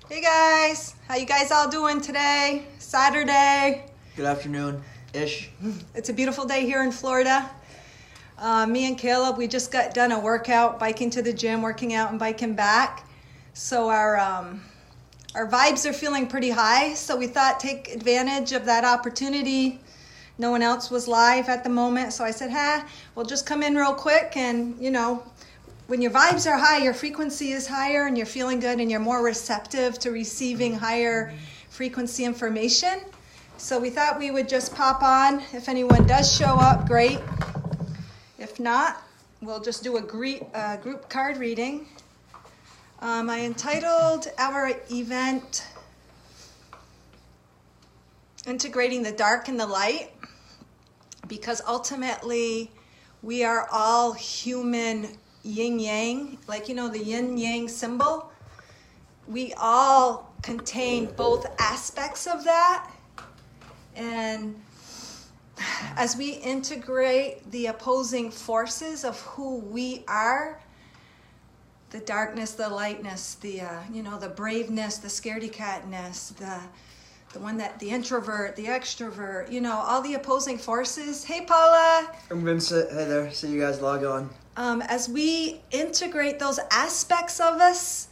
Hey guys, how you guys all doing today? Saturday. Good afternoon-ish. It's a beautiful day here in Florida. Me and Caleb, we just got done a workout, biking to the gym, working out and biking back. So our vibes are feeling pretty high. So we thought take advantage of that opportunity. No one else was live at the moment. So I said, we'll just come in real quick and, when your vibes are high, your frequency is higher and you're feeling good and you're more receptive to receiving higher frequency information. So we thought we would just pop on. If anyone does show up, great. If not, we'll just do a group card reading. I entitled our event, Integrating the Dark and the Light, because ultimately we are all human yin-yang, like the yin-yang symbol. We all contain both aspects of that. And as we integrate the opposing forces of who we are, the darkness, the lightness, the braveness, the scaredy catness, the one that the introvert, the extrovert, all the opposing forces. Hey Paula. I'm Vincent. Hey there. See you guys log on. As we integrate those aspects of us,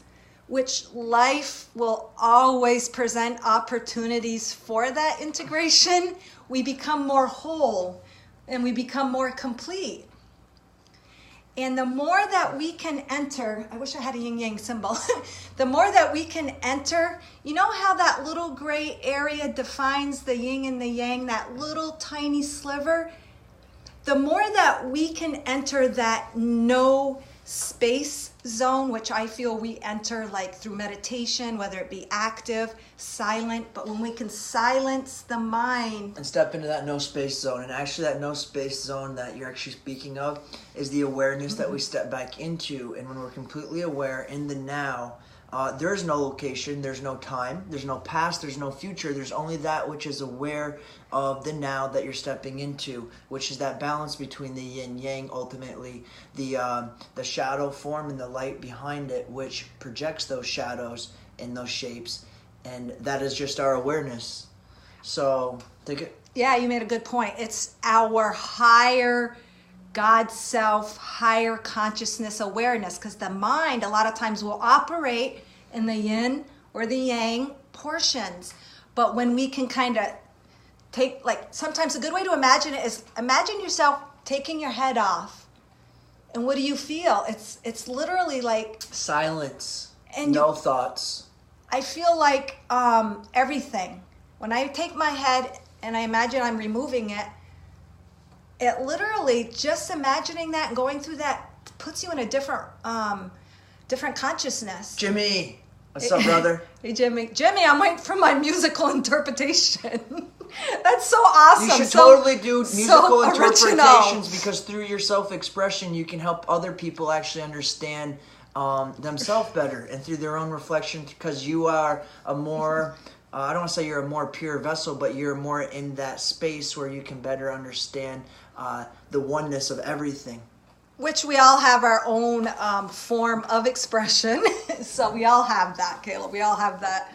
which life will always present opportunities for that integration, we become more whole and we become more complete. And the more that we can enter, I wish I had a yin-yang symbol, the more that we can enter, you know how that little gray area defines the yin and the yang, that little tiny sliver? The more that we can enter that no space zone, which I feel we enter like through meditation, whether it be active, silent, but when we can silence the mind. And step into that no space zone. And actually that no space zone that you're actually speaking of is the awareness that we step back into. And when we're completely aware in the now, there is no location, there's no time, there's no past, there's no future. There's only that which is aware of the now that you're stepping into, which is that balance between the yin yang, ultimately the shadow form and the light behind it, which projects those shadows and those shapes, and that is just our awareness. So take it. Yeah, you made a good point. It's our higher God self, higher consciousness awareness, because the mind a lot of times will operate in the yin or the yang portions. But when we can kind of take, like, sometimes a good way to imagine it is imagine yourself taking your head off. And what do you feel? It's literally like silence, and no thoughts. I feel like everything. When I take my head and I imagine I'm removing it, it literally, just imagining that and going through that puts you in a different consciousness. Jimmy, what's up, brother? Hey, Jimmy, I'm waiting for my musical interpretation. That's so awesome. You should totally do musical interpretations, because through your self-expression, you can help other people actually understand themselves better, and through their own reflection, because you are a more... I don't want to say you're a more pure vessel, but you're more in that space where you can better understand the oneness of everything. Which we all have our own form of expression. So we all have that, Caleb. We all have that.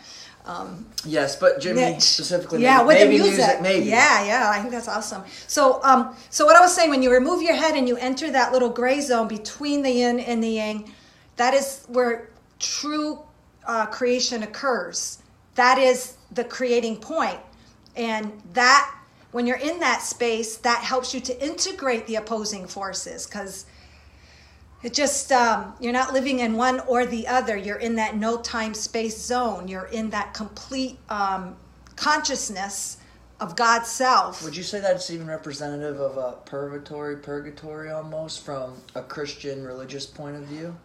Yes, but Jimmy niche. Specifically, yeah, with maybe the music. Maybe. Yeah, I think that's awesome. So what I was saying, when you remove your head and you enter that little gray zone between the yin and the yang, that is where true creation occurs. That is the creating point. And that, when you're in that space, that helps you to integrate the opposing forces, because it just, you're not living in one or the other. You're in that no time space zone. You're in that complete consciousness of God's self. Would you say that's even representative of a purgatory almost, from a Christian religious point of view?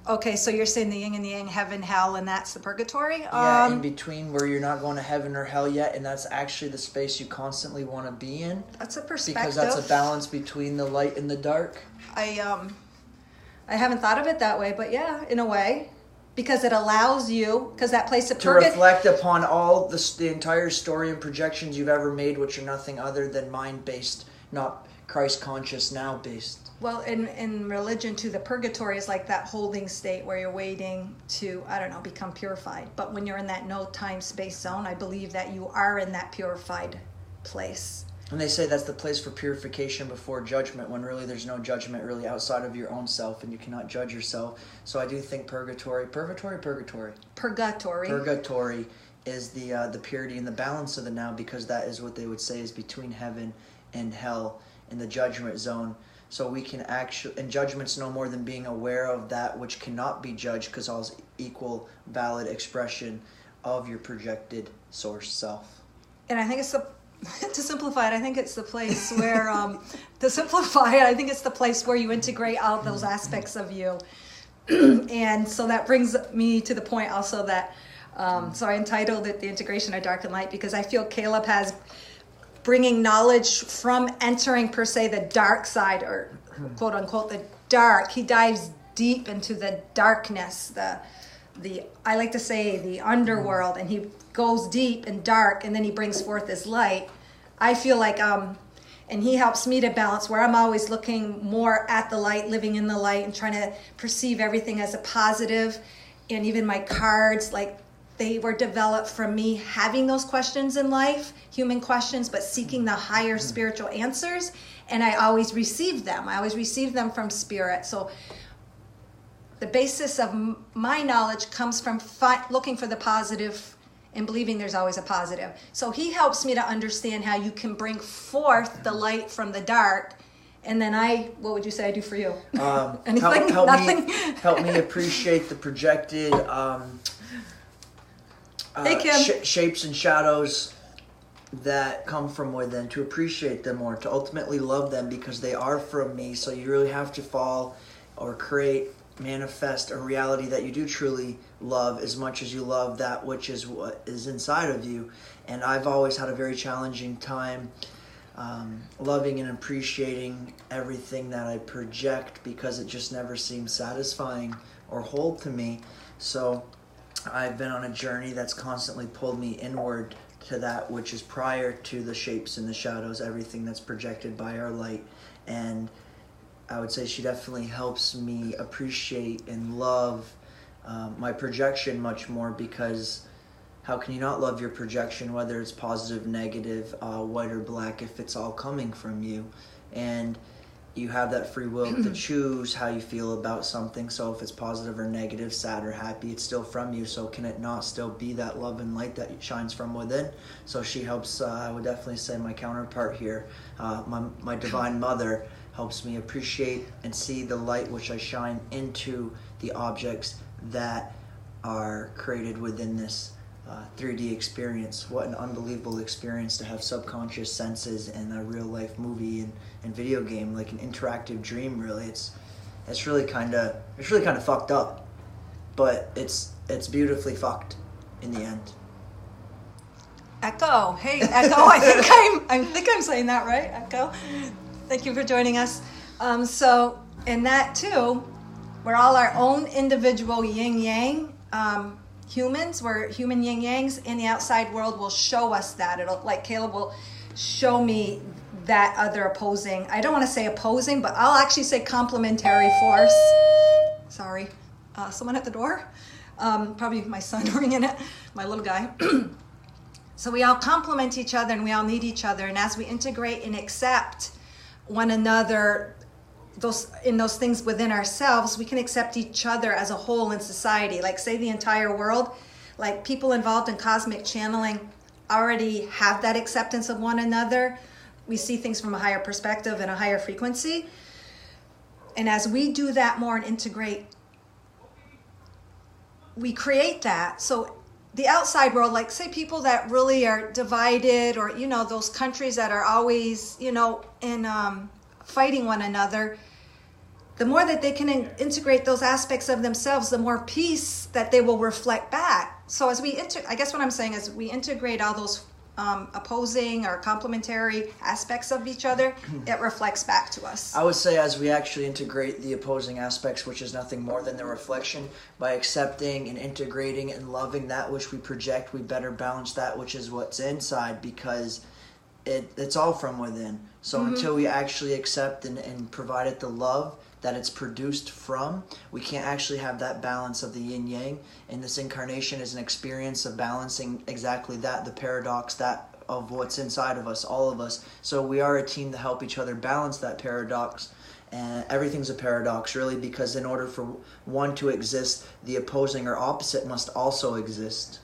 Okay, so you're saying the yin and the yang, heaven, hell, and that's the purgatory? Yeah, in between, where you're not going to heaven or hell yet, and that's actually the space you constantly want to be in. That's a perspective. Because that's a balance between the light and the dark. I haven't thought of it that way, but yeah, in a way. Because it allows you, because that place of purgatory... To reflect upon all the entire story and projections you've ever made, which are nothing other than mind-based, not Christ conscious now based. Well, in religion too, the purgatory is like that holding state where you're waiting to, I don't know, become purified. But when you're in that no time space zone, I believe that you are in that purified place. And they say that's the place for purification before judgment, when really there's no judgment really outside of your own self, and you cannot judge yourself. So I do think purgatory is the purity and the balance of the now, because that is what they would say is between heaven and hell in the judgment zone. So we can actually, and judgment's no more than being aware of that which cannot be judged, because all is equal, valid expression of your projected source self. And I think it's to simplify it, I think it's the place where, I think it's the place where you integrate all those aspects of you. And so that brings me to the point also that, so I entitled it The Integration of Dark and Light, because I feel Caleb has bringing knowledge from entering per se the dark side, or quote unquote the dark. He dives deep into the darkness, the I like to say the underworld, and he goes deep and dark, and then he brings forth his light. I feel like and he helps me to balance where I'm always looking more at the light, living in the light, and trying to perceive everything as a positive. And even my cards, like, they were developed from me having those questions in life, human questions, but seeking the higher spiritual answers. And I always receive them. I always receive them from spirit. So the basis of my knowledge comes from looking for the positive and believing there's always a positive. So he helps me to understand how you can bring forth the light from the dark. And then what would you say I do for you? Anything? Nothing? Help me appreciate the projected shapes and shadows that come from within, to appreciate them more, to ultimately love them because they are from me. So you really have to fall or create, manifest a reality that you do truly love as much as you love that which is what is inside of you. And I've always had a very challenging time loving and appreciating everything that I project, because it just never seems satisfying or whole to me. So I've been on a journey that's constantly pulled me inward to that which is prior to the shapes and the shadows, everything that's projected by our light. And I would say she definitely helps me appreciate and love my projection much more, because how can you not love your projection, whether it's positive, negative, white or black, if it's all coming from you? And you have that free will to choose how you feel about something. So if it's positive or negative, sad or happy, it's still from you. So can it not still be that love and light that shines from within? So she helps, I would definitely say my counterpart here, my divine mother, helps me appreciate and see the light which I shine into the objects that are created within this 3D experience. What an unbelievable experience to have subconscious senses in a real life movie and video game, like an interactive dream. Really, it's really kind of fucked up, but it's beautifully fucked in the end. Echo, hey Echo, I think I'm saying that right, Echo. Thank you for joining us. So in that too, we're all our own individual yin-yang humans. We're human yin-yangs, and the outside world will show us that. It'll, like Caleb will show me that other opposing, I don't want to say opposing, but I'll actually say complementary force. Sorry, someone at the door? Probably my son ringing it, my little guy. So we all complement each other and we all need each other. And as we integrate and accept one another, those things within ourselves, we can accept each other as a whole in society. Like, say the entire world, like people involved in cosmic channeling already have that acceptance of one another. We see things from a higher perspective and a higher frequency. And as we do that more and integrate, we create that. So the outside world, like say people that really are divided, or, you know, those countries that are always, you know, in fighting one another, the more that they can integrate those aspects of themselves, the more peace that they will reflect back. So as we I guess what I'm saying is we integrate all those opposing or complementary aspects of each other, it reflects back to us. I would say as we actually integrate the opposing aspects, which is nothing more than the reflection, by accepting and integrating and loving that which we project, we better balance that which is what's inside, because it's all from within. So until we actually accept and provide it the love that it's produced from, we can't actually have that balance of the yin yang. And this incarnation is an experience of balancing exactly that, the paradox that of what's inside of us, all of us. So we are a team to help each other balance that paradox. And everything's a paradox, really, because in order for one to exist, the opposing or opposite must also exist.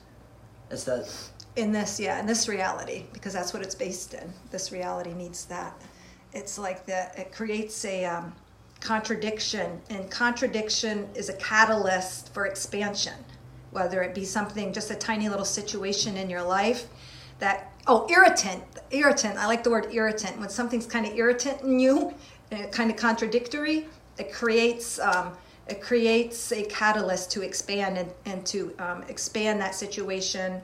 Is that in this reality, because that's what it's based in. This reality needs that. It's like it creates a contradiction, and contradiction is a catalyst for expansion, whether it be something, just a tiny little situation in your life that, irritant, I like the word irritant. When something's kind of irritant in you, and kind of contradictory, it creates a catalyst to expand and to expand that situation,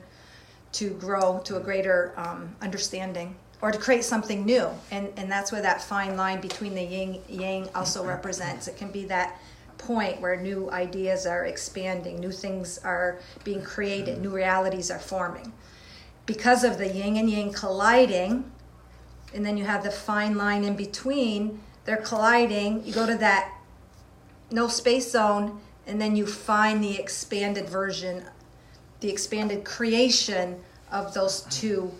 to grow to a greater understanding, or to create something new. And that's where that fine line between the yin yang also represents. It can be that point where new ideas are expanding, new things are being created, new realities are forming. Because of the yin and yang colliding, and then you have the fine line in between, they're colliding, you go to that no space zone, and then you find the expanded version, the expanded creation of those two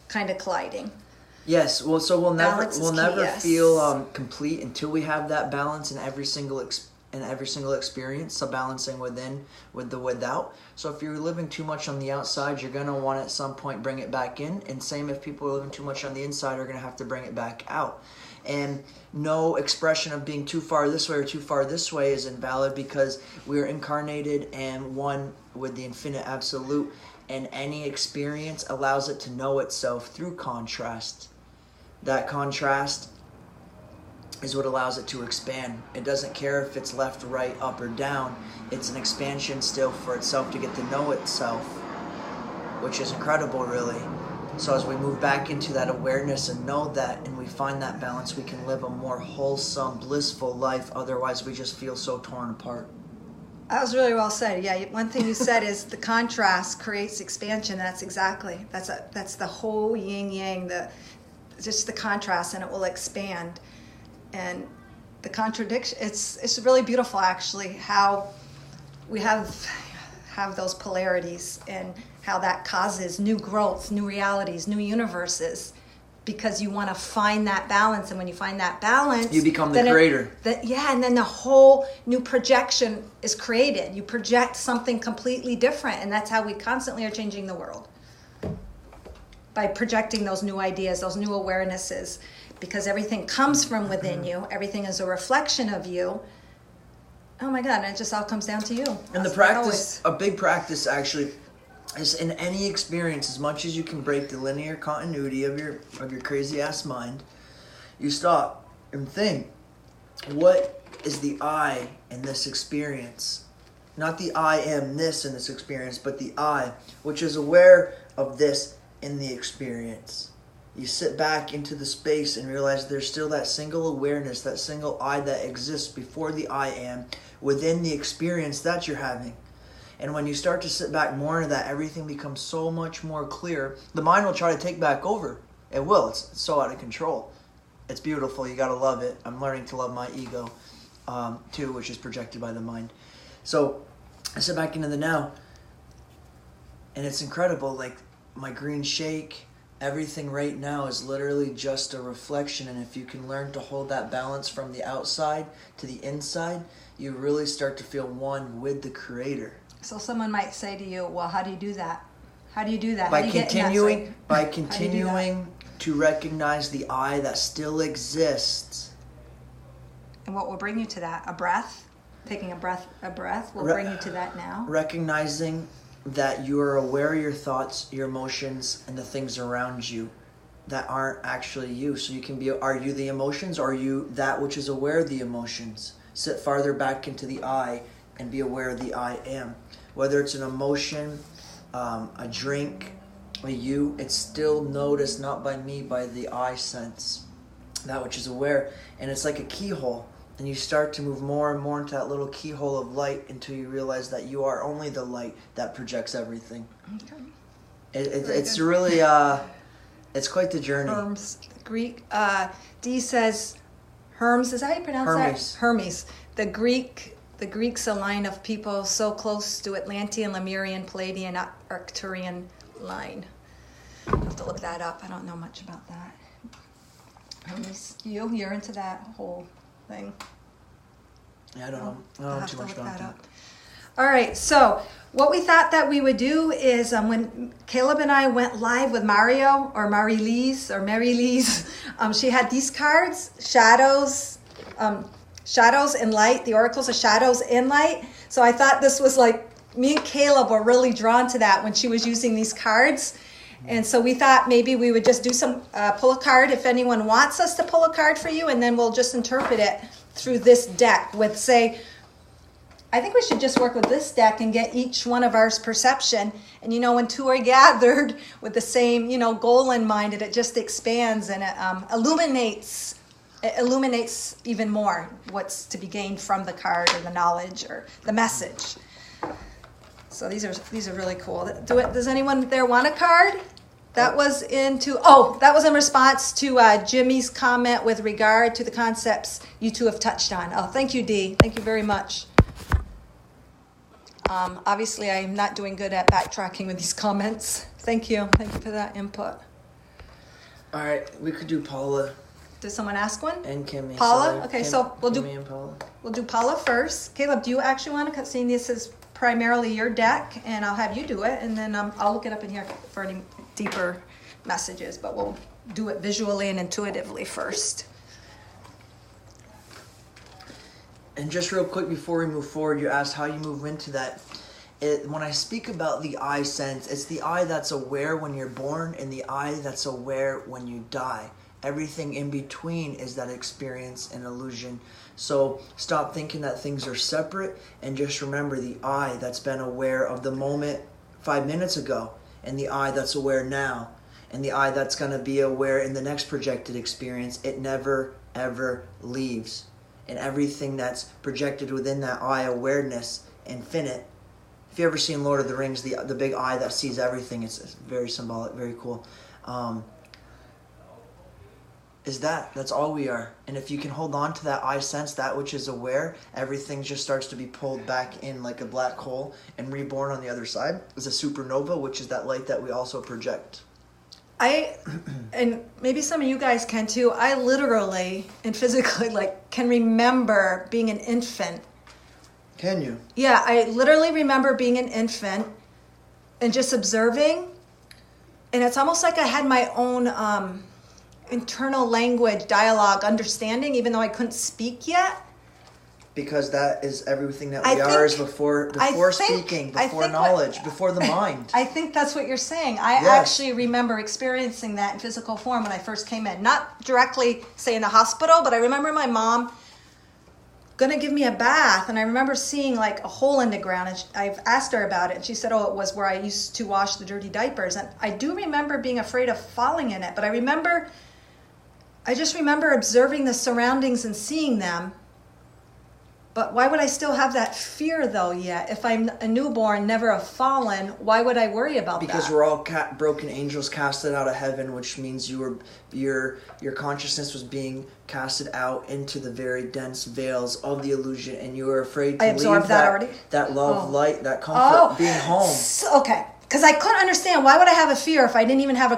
kind of colliding. Yes, well, so we'll never yes. feel complete until we have that balance in every single experience. So balancing within with the without. So if you're living too much on the outside, you're gonna want at some point bring it back in. And same if people are living too much on the inside, are gonna have to bring it back out. And no expression of being too far this way or too far this way is invalid, because we are incarnated and one with the infinite absolute, and any experience allows it to know itself through contrast. That contrast is what allows it to expand. It doesn't care if it's left, right, up, or down. It's an expansion still for itself to get to know itself, which is incredible, really. So as we move back into that awareness and know that, and we find that balance, we can live a more wholesome, blissful life. Otherwise, we just feel so torn apart. That was really well said. Yeah, one thing you said is the contrast creates expansion. That's the whole yin yang, just the contrast, and it will expand. And the contradiction, it's really beautiful, actually, how we have those polarities, and how that causes new growth, new realities, new universes, because you want to find that balance. And when you find that balance, you become the creator. And then the whole new projection is created. You project something completely different, and that's how we constantly are changing the world, by projecting those new ideas, those new awarenesses, because everything comes from within you. Everything is a reflection of you. Oh my God, and it just all comes down to you. And the practice, a big practice actually, is in any experience, as much as you can break the linear continuity of your crazy ass mind, you stop and think, what is the I in this experience? Not the I am this in this experience, but the I, which is aware of this in the experience. You sit back into the space and realize there's still that single awareness, that single I that exists before the I am within the experience that you're having. And when you start to sit back more into that, everything becomes so much more clear. The mind will try to take back over. It will. It's so out of control. It's beautiful. You got to love it. I'm learning to love my ego too, which is projected by the mind. So I sit back into the now, and it's incredible. Like my green shake, everything right now is literally just a reflection. And if you can learn to hold that balance from the outside to the inside, you really start to feel one with the creator. So someone might say to you, well, how do you do that? How do you do that? By continuing to recognize the I that still exists. And what will bring you to that? A breath? Taking a breath will bring you to that now. Recognizing that you are aware of your thoughts, your emotions, and the things around you that aren't actually you. So you can be, are you the emotions, or are you that which is aware of the emotions? Sit farther back into the I and be aware of the I am. Whether it's an emotion, a drink, a you, it's still noticed not by me, by the I sense, that which is aware. And it's like a keyhole. And you start to move more and more into that little keyhole of light until you realize that you are only the light that projects everything. Okay. It's really, It's quite the journey. Hermes, Greek. D says Hermes. Is that how you pronounce Hermes. that? Hermes. The Greeks, a line of people so close to Atlantean, Lemurian, Palladian, Arcturian line. I have to look that up. I don't know much about that. Hermes, you're into that whole thing. Yeah, I don't know. I don't know too much about that. All right, so what we thought that we would do is when Caleb and I went live with Mario or Mary-Lise, she had these cards, shadows and light, the oracles of shadows and light. So I thought this was like, me and Caleb were really drawn to that when she was using these cards. And so we thought maybe we would just do some, pull a card if anyone wants us to pull a card for you, and then we'll just interpret it through this deck with, say, I think we should just work with this deck and get each one of ours perception. And when two are gathered with the same, goal in mind, it just expands and it illuminates even more what's to be gained from the card or the knowledge or the message. So these are really cool. Does anyone there want a card? That was that was in response to Jimmy's comment with regard to the concepts you two have touched on. Oh, thank you, Dee. Thank you very much. Obviously, I'm not doing good at backtracking with these comments. Thank you. Thank you for that input. All right, we could do Paula. Did someone ask one? And Kimmy. Paula? Okay, so we'll Kimmy and Paula. We'll do Paula first. Caleb, do you actually want to, seeing this is primarily your deck, and I'll have you do it, and then I'll look it up in here for any deeper messages, but we'll do it visually and intuitively first. And just real quick before we move forward, you asked how you move into that. When I speak about the eye sense, it's the eye that's aware when you're born and the eye that's aware when you die. Everything in between is that experience and illusion. So stop thinking that things are separate and just remember the eye that's been aware of the moment 5 minutes ago and the eye that's aware now and the eye that's going to be aware in the next projected experience. It never, ever leaves. And everything that's projected within that eye awareness, infinite. If you ever seen Lord of the Rings, the big eye that sees everything, it's very symbolic, very cool. That's all we are. And if you can hold on to that eye sense, that which is aware, everything just starts to be pulled back in like a black hole and reborn on the other side is a supernova, which is that light that we also project. And maybe some of you guys can too, I literally and physically can remember being an infant. Can you? Yeah, I literally remember being an infant and just observing. And it's almost like I had my own internal language, dialogue, understanding, even though I couldn't speak yet. Because that is everything that we are is before speaking, before knowledge, before the mind. I think that's what you're saying. I actually remember experiencing that in physical form when I first came in. Not directly, say, in the hospital, but I remember my mom going to give me a bath, and I remember seeing a hole in the ground, and I've asked her about it, and she said, it was where I used to wash the dirty diapers. And I do remember being afraid of falling in it, but I just remember observing the surroundings and seeing them. But why would I still have that fear, though, yet? If I'm a newborn, never have fallen, why would I worry about that? Because we're all broken angels casted out of heaven, which means your consciousness was being casted out into the very dense veils of the illusion, and you were afraid to leave that love, light, that comfort, being home. Okay, because I couldn't understand. Why would I have a fear if I didn't even have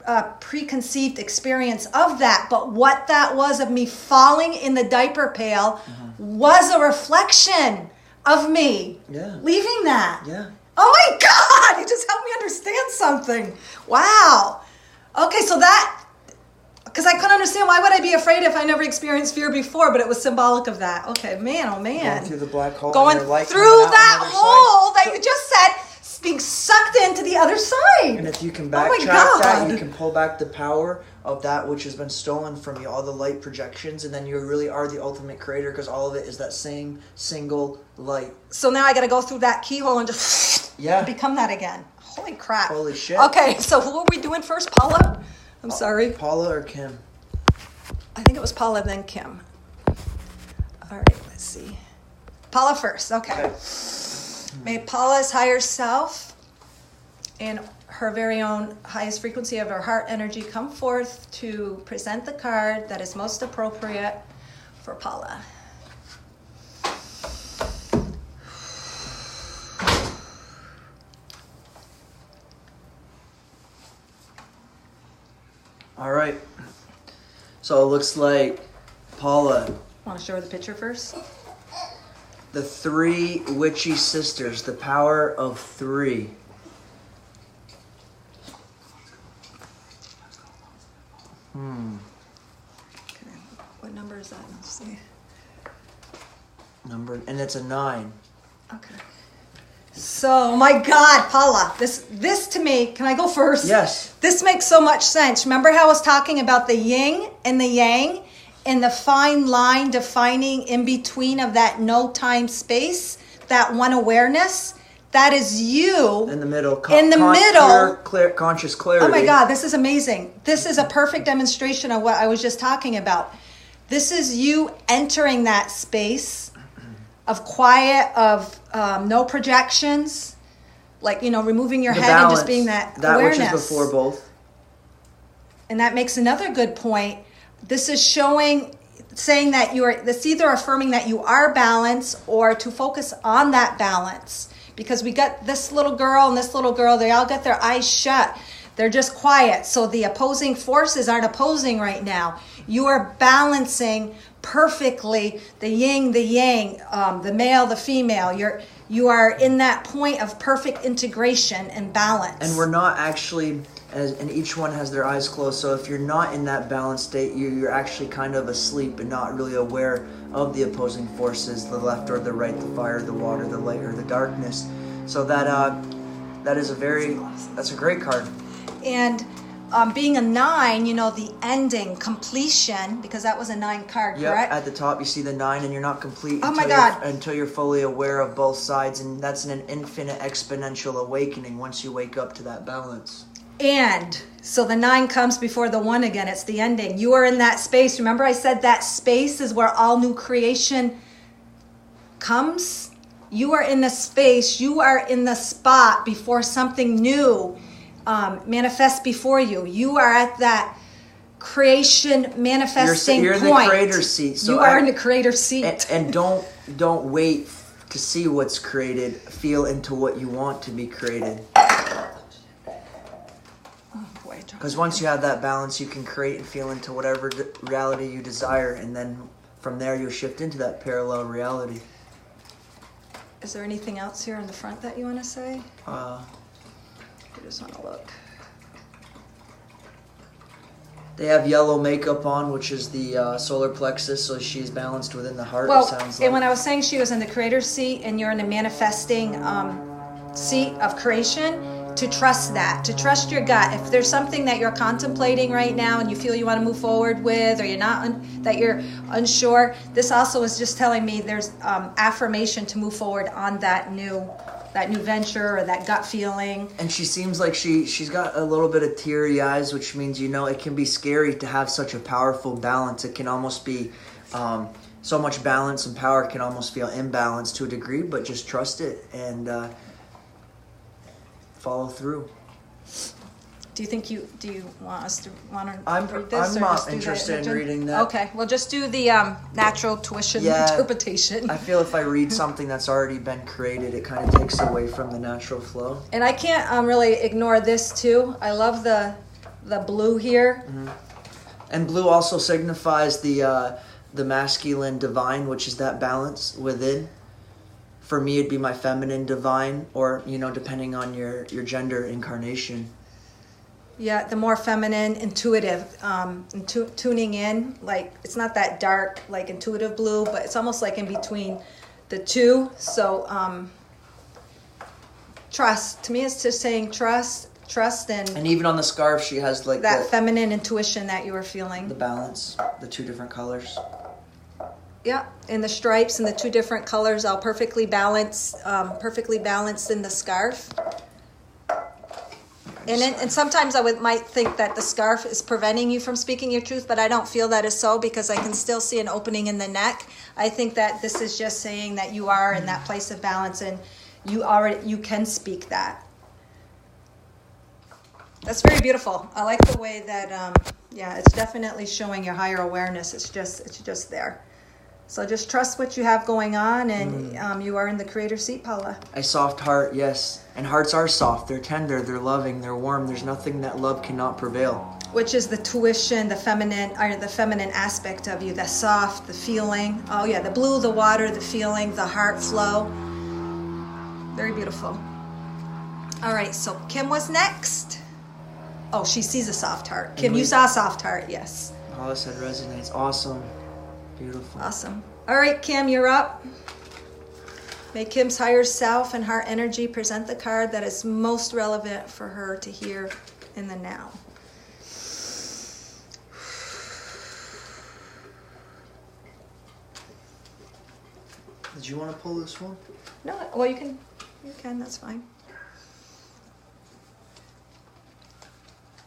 a preconceived experience of that? But what that was of me falling in the diaper pail was a reflection of me leaving that. Yeah. Oh my God, you just helped me understand something. Wow. Okay, so because I couldn't understand, why would I be afraid if I never experienced fear before, but it was symbolic of that. Okay, man, oh man. Going through the black hole. Going through that hole that you just said, being sucked into the other side. And if you can backtrack that, you can pull back the power of that which has been stolen from you, all the light projections, and then you really are the ultimate creator, because all of it is that same single light. So now I got to go through that keyhole and just become that again. Holy crap. Holy shit. Okay, so who are we doing first? Paula? I'm sorry. Paula or Kim? I think it was Paula, then Kim. All right, let's see. Paula first, okay. May Paula's higher self and her very own highest frequency of her heart energy come forth to present the card that is most appropriate for Paula. All right. So it looks like Paula. Want to show her the picture first? The three witchy sisters, the power of three. Okay. What number is that? Let's see. And it's a 9. Okay. So, my God, Paula, this to me, can I go first? Yes. This makes so much sense. Remember how I was talking about the yin and the yang and the fine line defining in between of that no time space, that one awareness? That is you. In the middle. In the middle. Clear, conscious clarity. Oh my God, this is amazing. This is a perfect demonstration of what I was just talking about. This is you entering that space of quiet, of no projections, like, removing your The head balance, and just being that that awareness. which is before both. And that makes another good point. This is saying that that's either affirming that you are balanced or to focus on that balance. Because we got this little girl and this little girl, they all got their eyes shut. They're just quiet. So the opposing forces aren't opposing right now. You are balancing perfectly the yin, the yang, the male, the female. You are in that point of perfect integration and balance. And we're not actually, and each one has their eyes closed. So if you're not in that balanced state, you're actually kind of asleep and not really aware of the opposing forces, the left or the right, the fire, the water, the light, or the darkness. So that's a great card. And being a 9, the ending, completion, because that was a 9 card, correct? At the top you see the 9, and you're not complete until you're fully aware of both sides, and that's an infinite exponential awakening once you wake up to that balance. And so the 9 comes before the 1 again. It's the ending. You are in that space. Remember I said that space is where all new creation comes? You are in the space. You are in the spot before something new manifests before you. You are at that creation manifesting you're point. You're in the creator's seat. So you are in the creator's seat. And don't wait to see what's created. Feel into what you want to be created. Because once you have that balance, you can create and feel into whatever reality you desire, and then from there you'll shift into that parallel reality. Is there anything else here in the front that you want to say? I just want to look. They have yellow makeup on, which is the solar plexus, so she's balanced within the heart, well, it sounds like. And when I was saying she was in the creator's seat and you're in the manifesting seat of creation, to trust that, to trust your gut. If there's something that you're contemplating right now and you feel you want to move forward with, or you're not, that you're unsure, this also is just telling me there's affirmation to move forward on that new venture or that gut feeling. And she seems like she's got a little bit of teary eyes, which means, it can be scary to have such a powerful balance. It can almost be so much balance and power can almost feel imbalanced to a degree, but just trust it and follow through. Do you want us to read this? I'm not interested in reading that. Okay, well just do the natural tuition interpretation. I feel if I read something that's already been created, it kind of takes away from the natural flow. And I can't really ignore this too. I love the blue here. Mm-hmm. And blue also signifies the masculine divine, which is that balance within. For me, it'd be my feminine divine, or, depending on your gender incarnation. Yeah, the more feminine, intuitive, tuning in. Like, it's not that dark, like intuitive blue, but it's almost like in between the two. So, trust. To me, it's just saying trust, And even on the scarf, she has like that feminine intuition that you are feeling. The balance, the 2 different colors. Yeah, and the stripes and the 2 different colors all perfectly balanced in the scarf. And sometimes I might think that the scarf is preventing you from speaking your truth, but I don't feel that is so, because I can still see an opening in the neck. I think that this is just saying that you are in that place of balance and you can speak that. That's very beautiful. I like the way that, yeah, it's definitely showing your higher awareness. It's just there. So just trust what you have going on, and you are in the creator seat, Paula. A soft heart, yes. And hearts are soft. They're tender. They're loving. They're warm. There's nothing that love cannot prevail. Which is the tuition, the feminine aspect of you, the soft, the feeling. Oh yeah, the blue, the water, the feeling, the heart flow. Very beautiful. All right, so Kim was next. Oh, she sees a soft heart. Kim, you saw a soft heart, yes. All I said resonates. Awesome. Beautiful. Awesome. All right, Kim, you're up. May Kim's higher self and heart energy present the card that is most relevant for her to hear in the now. Did you want to pull this one? No, well, you can, that's fine.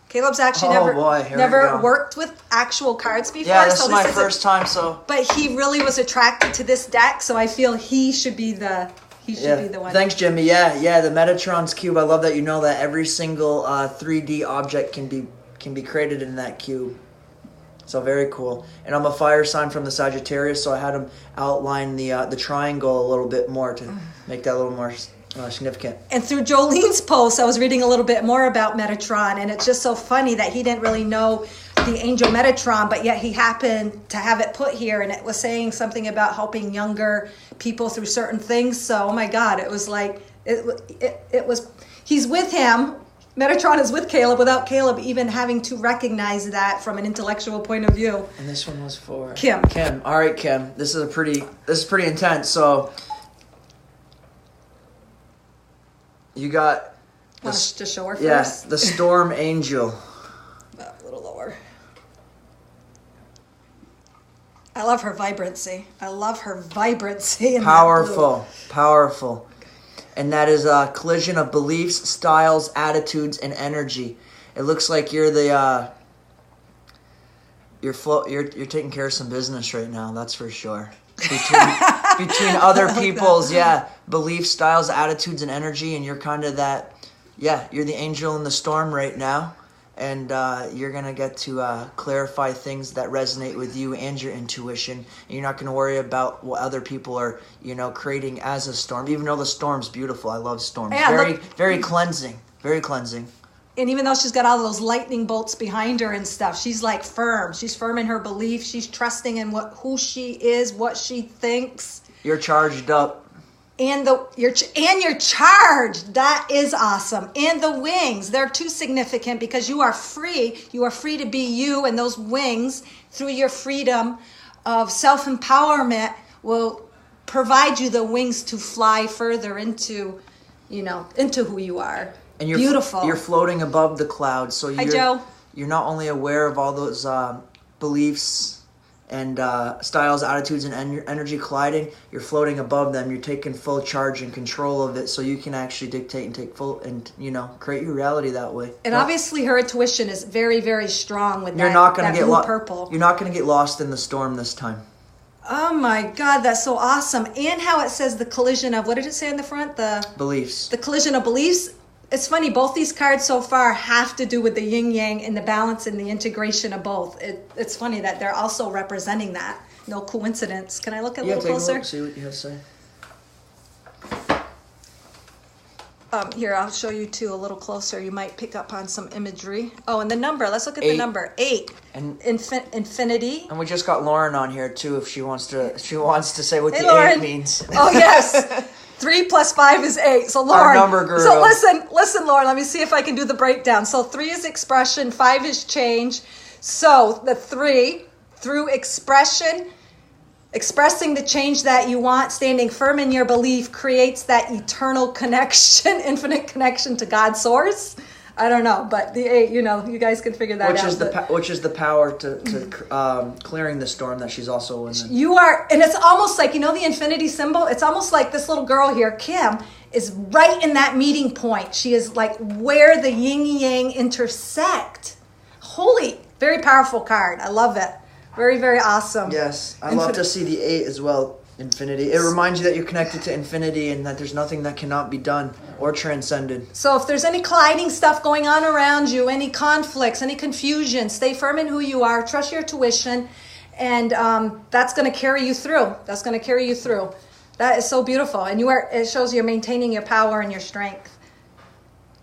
Caleb's actually never worked with actual cards before. Yeah, this is my first time, so. But he really was attracted to this deck, so I feel he should be the one. Thanks, Jimmy. Yeah, the Metatron's cube. I love that you know that every single 3D object can be created in that cube. So very cool. And I'm a fire sign from the Sagittarius, so I had him outline the triangle a little bit more to make that a little more significant. And through Jolene's post, I was reading a little bit more about Metatron, and it's just so funny that he didn't really know the angel Metatron, but yet he happened to have it put here, and it was saying something about helping younger people through certain things. So, oh my God, it was like, it was, he's with him. Metatron is with Caleb without Caleb even having to recognize that from an intellectual point of view. And this one was for Kim. All right, Kim. This is pretty intense. So you got Want to show her first? Yes, the Storm Angel. A little lower. I love her vibrancy. Powerful. And that is a collision of beliefs, styles, attitudes, and energy. It looks like you're you're taking care of some business right now. That's for sure. Between other people's beliefs, styles, attitudes, and energy, and you're kind of that. Yeah, you're the angel in the storm right now, and you're gonna get to clarify things that resonate with you and your intuition. And you're not gonna worry about what other people are, creating as a storm. Even though the storm's beautiful, I love storms. Yeah, very cleansing. Very cleansing. And even though she's got all those lightning bolts behind her and stuff, she's like firm. She's firm in her belief. She's trusting in who she is, what she thinks. You're charged up. And you're charged. That is awesome. And the wings, they're too significant because you are free. You are free to be you, and those wings, through your freedom of self-empowerment, will provide you the wings to fly further into who you are. And you're beautiful. You're floating above the clouds, so Hi, Joe. You're not only aware of all those beliefs and styles, attitudes, and energy colliding. You're floating above them. You're taking full charge and control of it, so you can actually dictate and take full and create your reality that way. And obviously, her intuition is very, very strong with that purple. You're not going to get lost in the storm this time. Oh my God, that's so awesome! And how it says the collision of, what did it say in the front? The beliefs. The collision of beliefs. It's funny, both these cards so far have to do with the yin-yang and the balance and the integration of both. It's funny that they're also representing that. No coincidence. Can I look a little closer? Look, see what you have to say. Here, I'll show you two a little closer. You might pick up on some imagery. Oh, and the number. Let's look at the number. 8. And infinity. And we just got Lauren on here too. If she wants to say what the Lauren. 8 means. Oh yes. 3 + 5 is 8. So Lauren, our number guru. So listen, Lauren. Let me see if I can do the breakdown. So 3 is expression, 5 is change. So the 3, through expression, expressing the change that you want, standing firm in your belief, creates that eternal connection, infinite connection to God's source. I don't know, but the 8, you guys can figure that out. Which is the power to clearing the storm that she's also in. You are, and it's almost like, the infinity symbol, it's almost like this little girl here, Kim, is right in that meeting point. She is like where the yin and yang intersect. Holy, very powerful card. I love it. Very, very awesome. Yes, I love to see the 8 as well. Infinity. It reminds you that you're connected to infinity and that there's nothing that cannot be done or transcended. So if there's any colliding stuff going on around you, any conflicts, any confusion, stay firm in who you are, trust your tuition, and that's going to carry you through. That's going to carry you through. That is so beautiful. And it shows you're maintaining your power and your strength.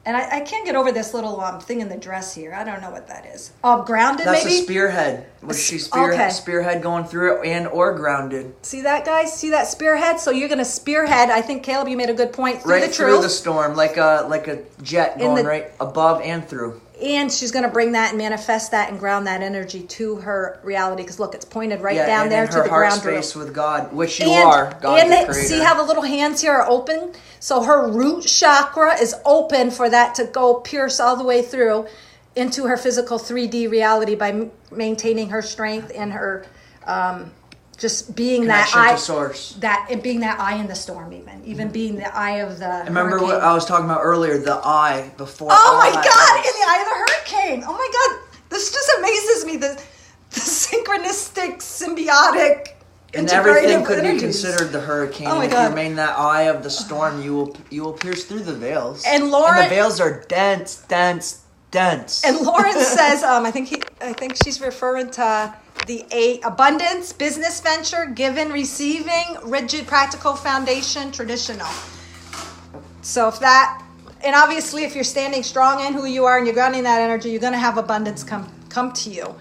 And I can't get over this little thing in the dress here. I don't know what that is. Grounded, That's maybe? a spearhead. Was she Okay. spearhead going through it and or grounded? See that, guys? See that spearhead? So you're going to spearhead. I think, Caleb, you made a good point. Through right the through truth. the storm, like a jet going right above and through. And she's going to bring that and manifest that and ground that energy to her reality. Because look, it's pointed right down there to the ground her heart space with God, which you and, are, God and the the, Creator. see how the little hands here are open? So her root chakra is open for that to go pierce all the way through into her physical 3D reality by maintaining her strength and her just being Connection that eye to source. and being that eye in the storm, even being the eye of the Remember hurricane. what I was talking about earlier, the eye before. Oh my God, in the eye of the hurricane. Oh my God, this just amazes me. The synchronistic, symbiotic, and everything integrative could be energies. considered the hurricane. Oh my and if God. you remain that eye of the storm, you will pierce through the veils. And Lauren, the veils are dense. And Lauren says, I think she's referring to the abundance, business venture, given, receiving, rigid, practical foundation, traditional. So if that, and obviously if you're standing strong in who you are and you're grounding that energy, you're going to have abundance come to you.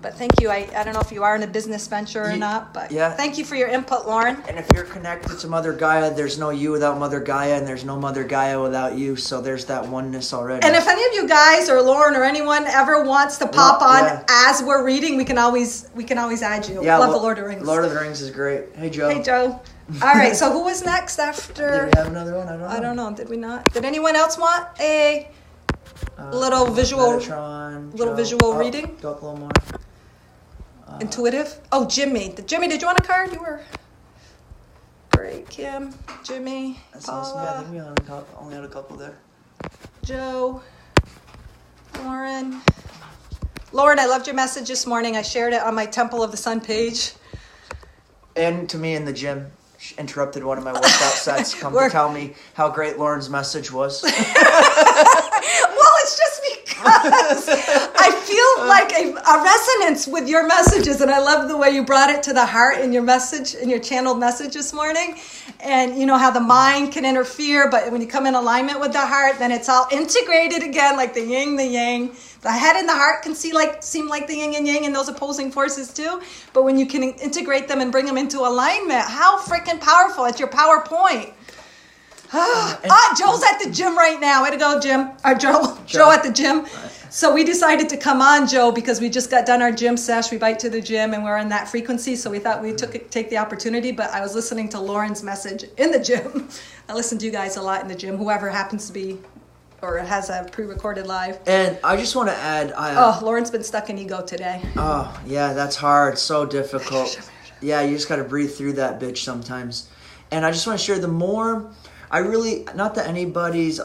But thank you. I don't know if you are in a business venture or not, but thank you for your input, Lauren. And if you're connected to Mother Gaia, there's no you without Mother Gaia, and there's no Mother Gaia without you. So there's that oneness already. And if any of you guys or Lauren or anyone ever wants to pop on as we're reading, we can always add you. Yeah, Love the Lord of the Rings. Lord of the Rings is great. Hey, Joe. Hey, Joe. All right. So who was next after? Did we have another one? I don't know. Did we not? Did anyone else want a little visual? Metatron, little Joe. visual reading? Go up a little more. Intuitive. Oh, Jimmy. Jimmy, did you want a card? You were great. Kim, Jimmy, That's awesome. Yeah, I Paula, think we only had a couple there. Joe, Lauren. Lauren, I loved your message this morning. I shared it on my Temple of the Sun page. And to me in the gym, she interrupted one of my workout sets. Come to tell me how great Lauren's message was. Well, it's just because I feel like a resonance with your messages, and I love the way you brought it to the heart in your message, in your channeled message this morning. And you know how the mind can interfere, but when you come in alignment with the heart, then it's all integrated again, like the yin, the yang. The head and the heart can seem like the yin and yang and those opposing forces too. But when you can integrate them and bring them into alignment, how freaking powerful. It's your PowerPoint. Joe's at the gym right now. Way to go, Jim. Joe at the gym. So we decided to come on, Joe, because we just got done our gym sesh. We bike to the gym and we're in that frequency. So we thought we'd take the opportunity. But I was listening to Lauren's message in the gym. I listen to you guys a lot in the gym, whoever happens to be or has a pre-recorded live. And I just want to add... Lauren's been stuck in ego today. Oh, yeah, that's hard. So difficult. Yeah, you just got to breathe through that bitch sometimes. And I just want to share the more... not that anybody's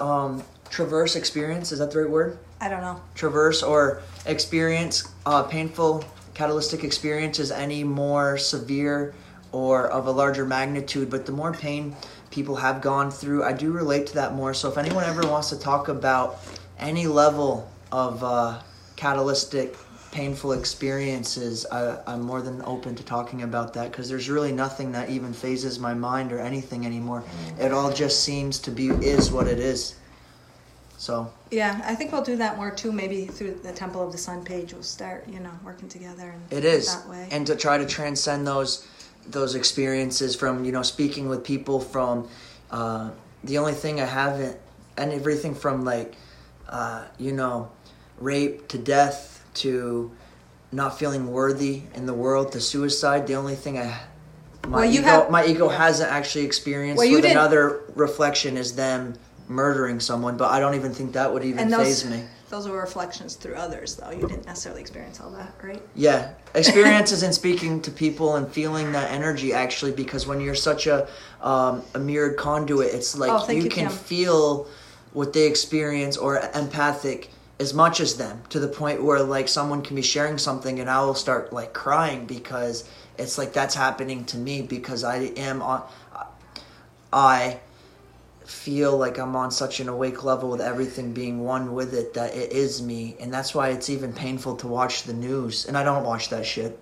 traverse experience, is that the right word? I don't know. Traverse or experience, painful catalytic experience is any more severe or of a larger magnitude, but the more pain people have gone through, I do relate to that more. So if anyone ever wants to talk about any level of catalytic painful experiences, I'm more than open to talking about that, because there's really nothing that even phases my mind or anything anymore. It all just seems to be is what it is. So yeah, I think we'll do that more too. Maybe through the Temple of the Sun page, we'll start, working together. And it is that way. And to try to transcend those experiences from speaking with people from the only thing I haven't, and everything from rape to death to not feeling worthy in the world to suicide. The only thing my ego hasn't actually experienced with another reflection is them murdering someone, but I don't even think that would even faze me. Those were reflections through others, though. You didn't necessarily experience all that, right? Yeah. Experiences in speaking to people and feeling that energy, actually, because when you're such a mirrored conduit, it's like you can feel what they experience or empathic as much as them, to the point where someone can be sharing something and I will start crying because it's like that's happening to me because I feel like I'm on such an awake level with everything being one with it that it is me. And that's why it's even painful to watch the news. And I don't watch that shit.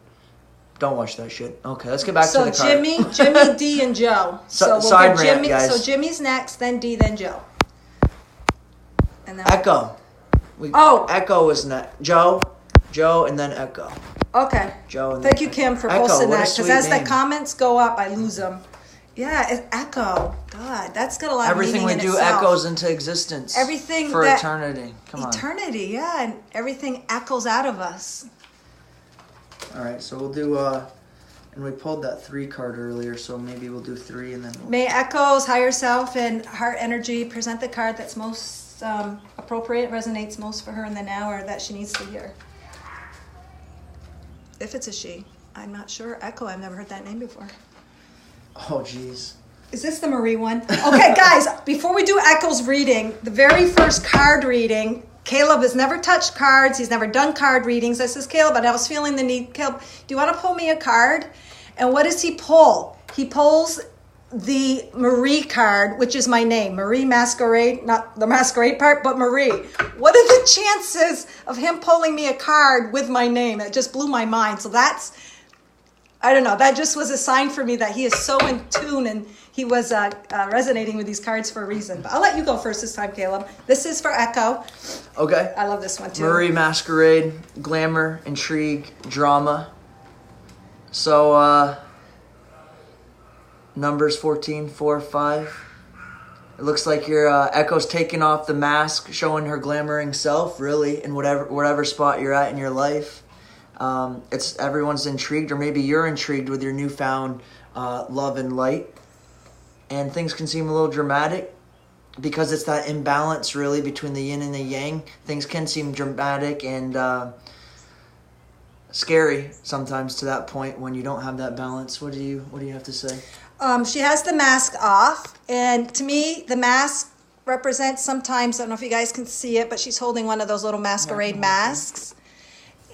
Don't watch that shit. Okay, let's get back to the card. So Jimmy, D, and Joe. So we'll side get rant, Jimmy, guys. So Jimmy's next, then D, then Joe. And then Echo. Echo is next. Joe, and then Echo. Okay. Joe. And Thank you, Kim, for Echo, posting what a that. Because sweet as the name. comments go up, I lose them. Yeah, it's Echo. God, that's got a lot Everything of meaning we do in itself. echoes into existence. Everything for that- eternity. Come on. Eternity, yeah, and everything echoes out of us. All right, so we'll do. And we pulled that 3 card earlier, so maybe we'll do 3 and then. May Echo's higher self and heart energy present the card that's most appropriate, resonates most for her in the now, or that she needs to hear. If it's a she, I'm not sure. Echo, I've never heard that name before. Oh, jeez. Is this the Marie one? Okay, guys, before we do Echo's reading, the very first card reading, Caleb has never touched cards. He's never done card readings. I says, Caleb, but I was feeling the need. Caleb, do you want to pull me a card? And what does he pull? He pulls the Marie card, which is my name. Marie Masquerade, not the masquerade part, but Marie. What are the chances of him pulling me a card with my name? It just blew my mind. So that's, I don't know, that just was a sign for me that he is so in tune and he was resonating with these cards for a reason. But I'll let you go first this time, Caleb. This is for Echo. Okay. I love this one too. Marie Masquerade, glamour, intrigue, drama. So, numbers 14, 4, 5. It looks like your Echo's taking off the mask, showing her glamoring self, really, in whatever spot you're at in your life. It's everyone's intrigued, or maybe you're intrigued with your newfound love and light. And things can seem a little dramatic because it's that imbalance, really, between the yin and the yang. Things can seem dramatic and scary sometimes to that point when you don't have that balance. What do you have to say? She has the mask off, and to me, the mask represents sometimes, I don't know if you guys can see it, but she's holding one of those little masquerade masks.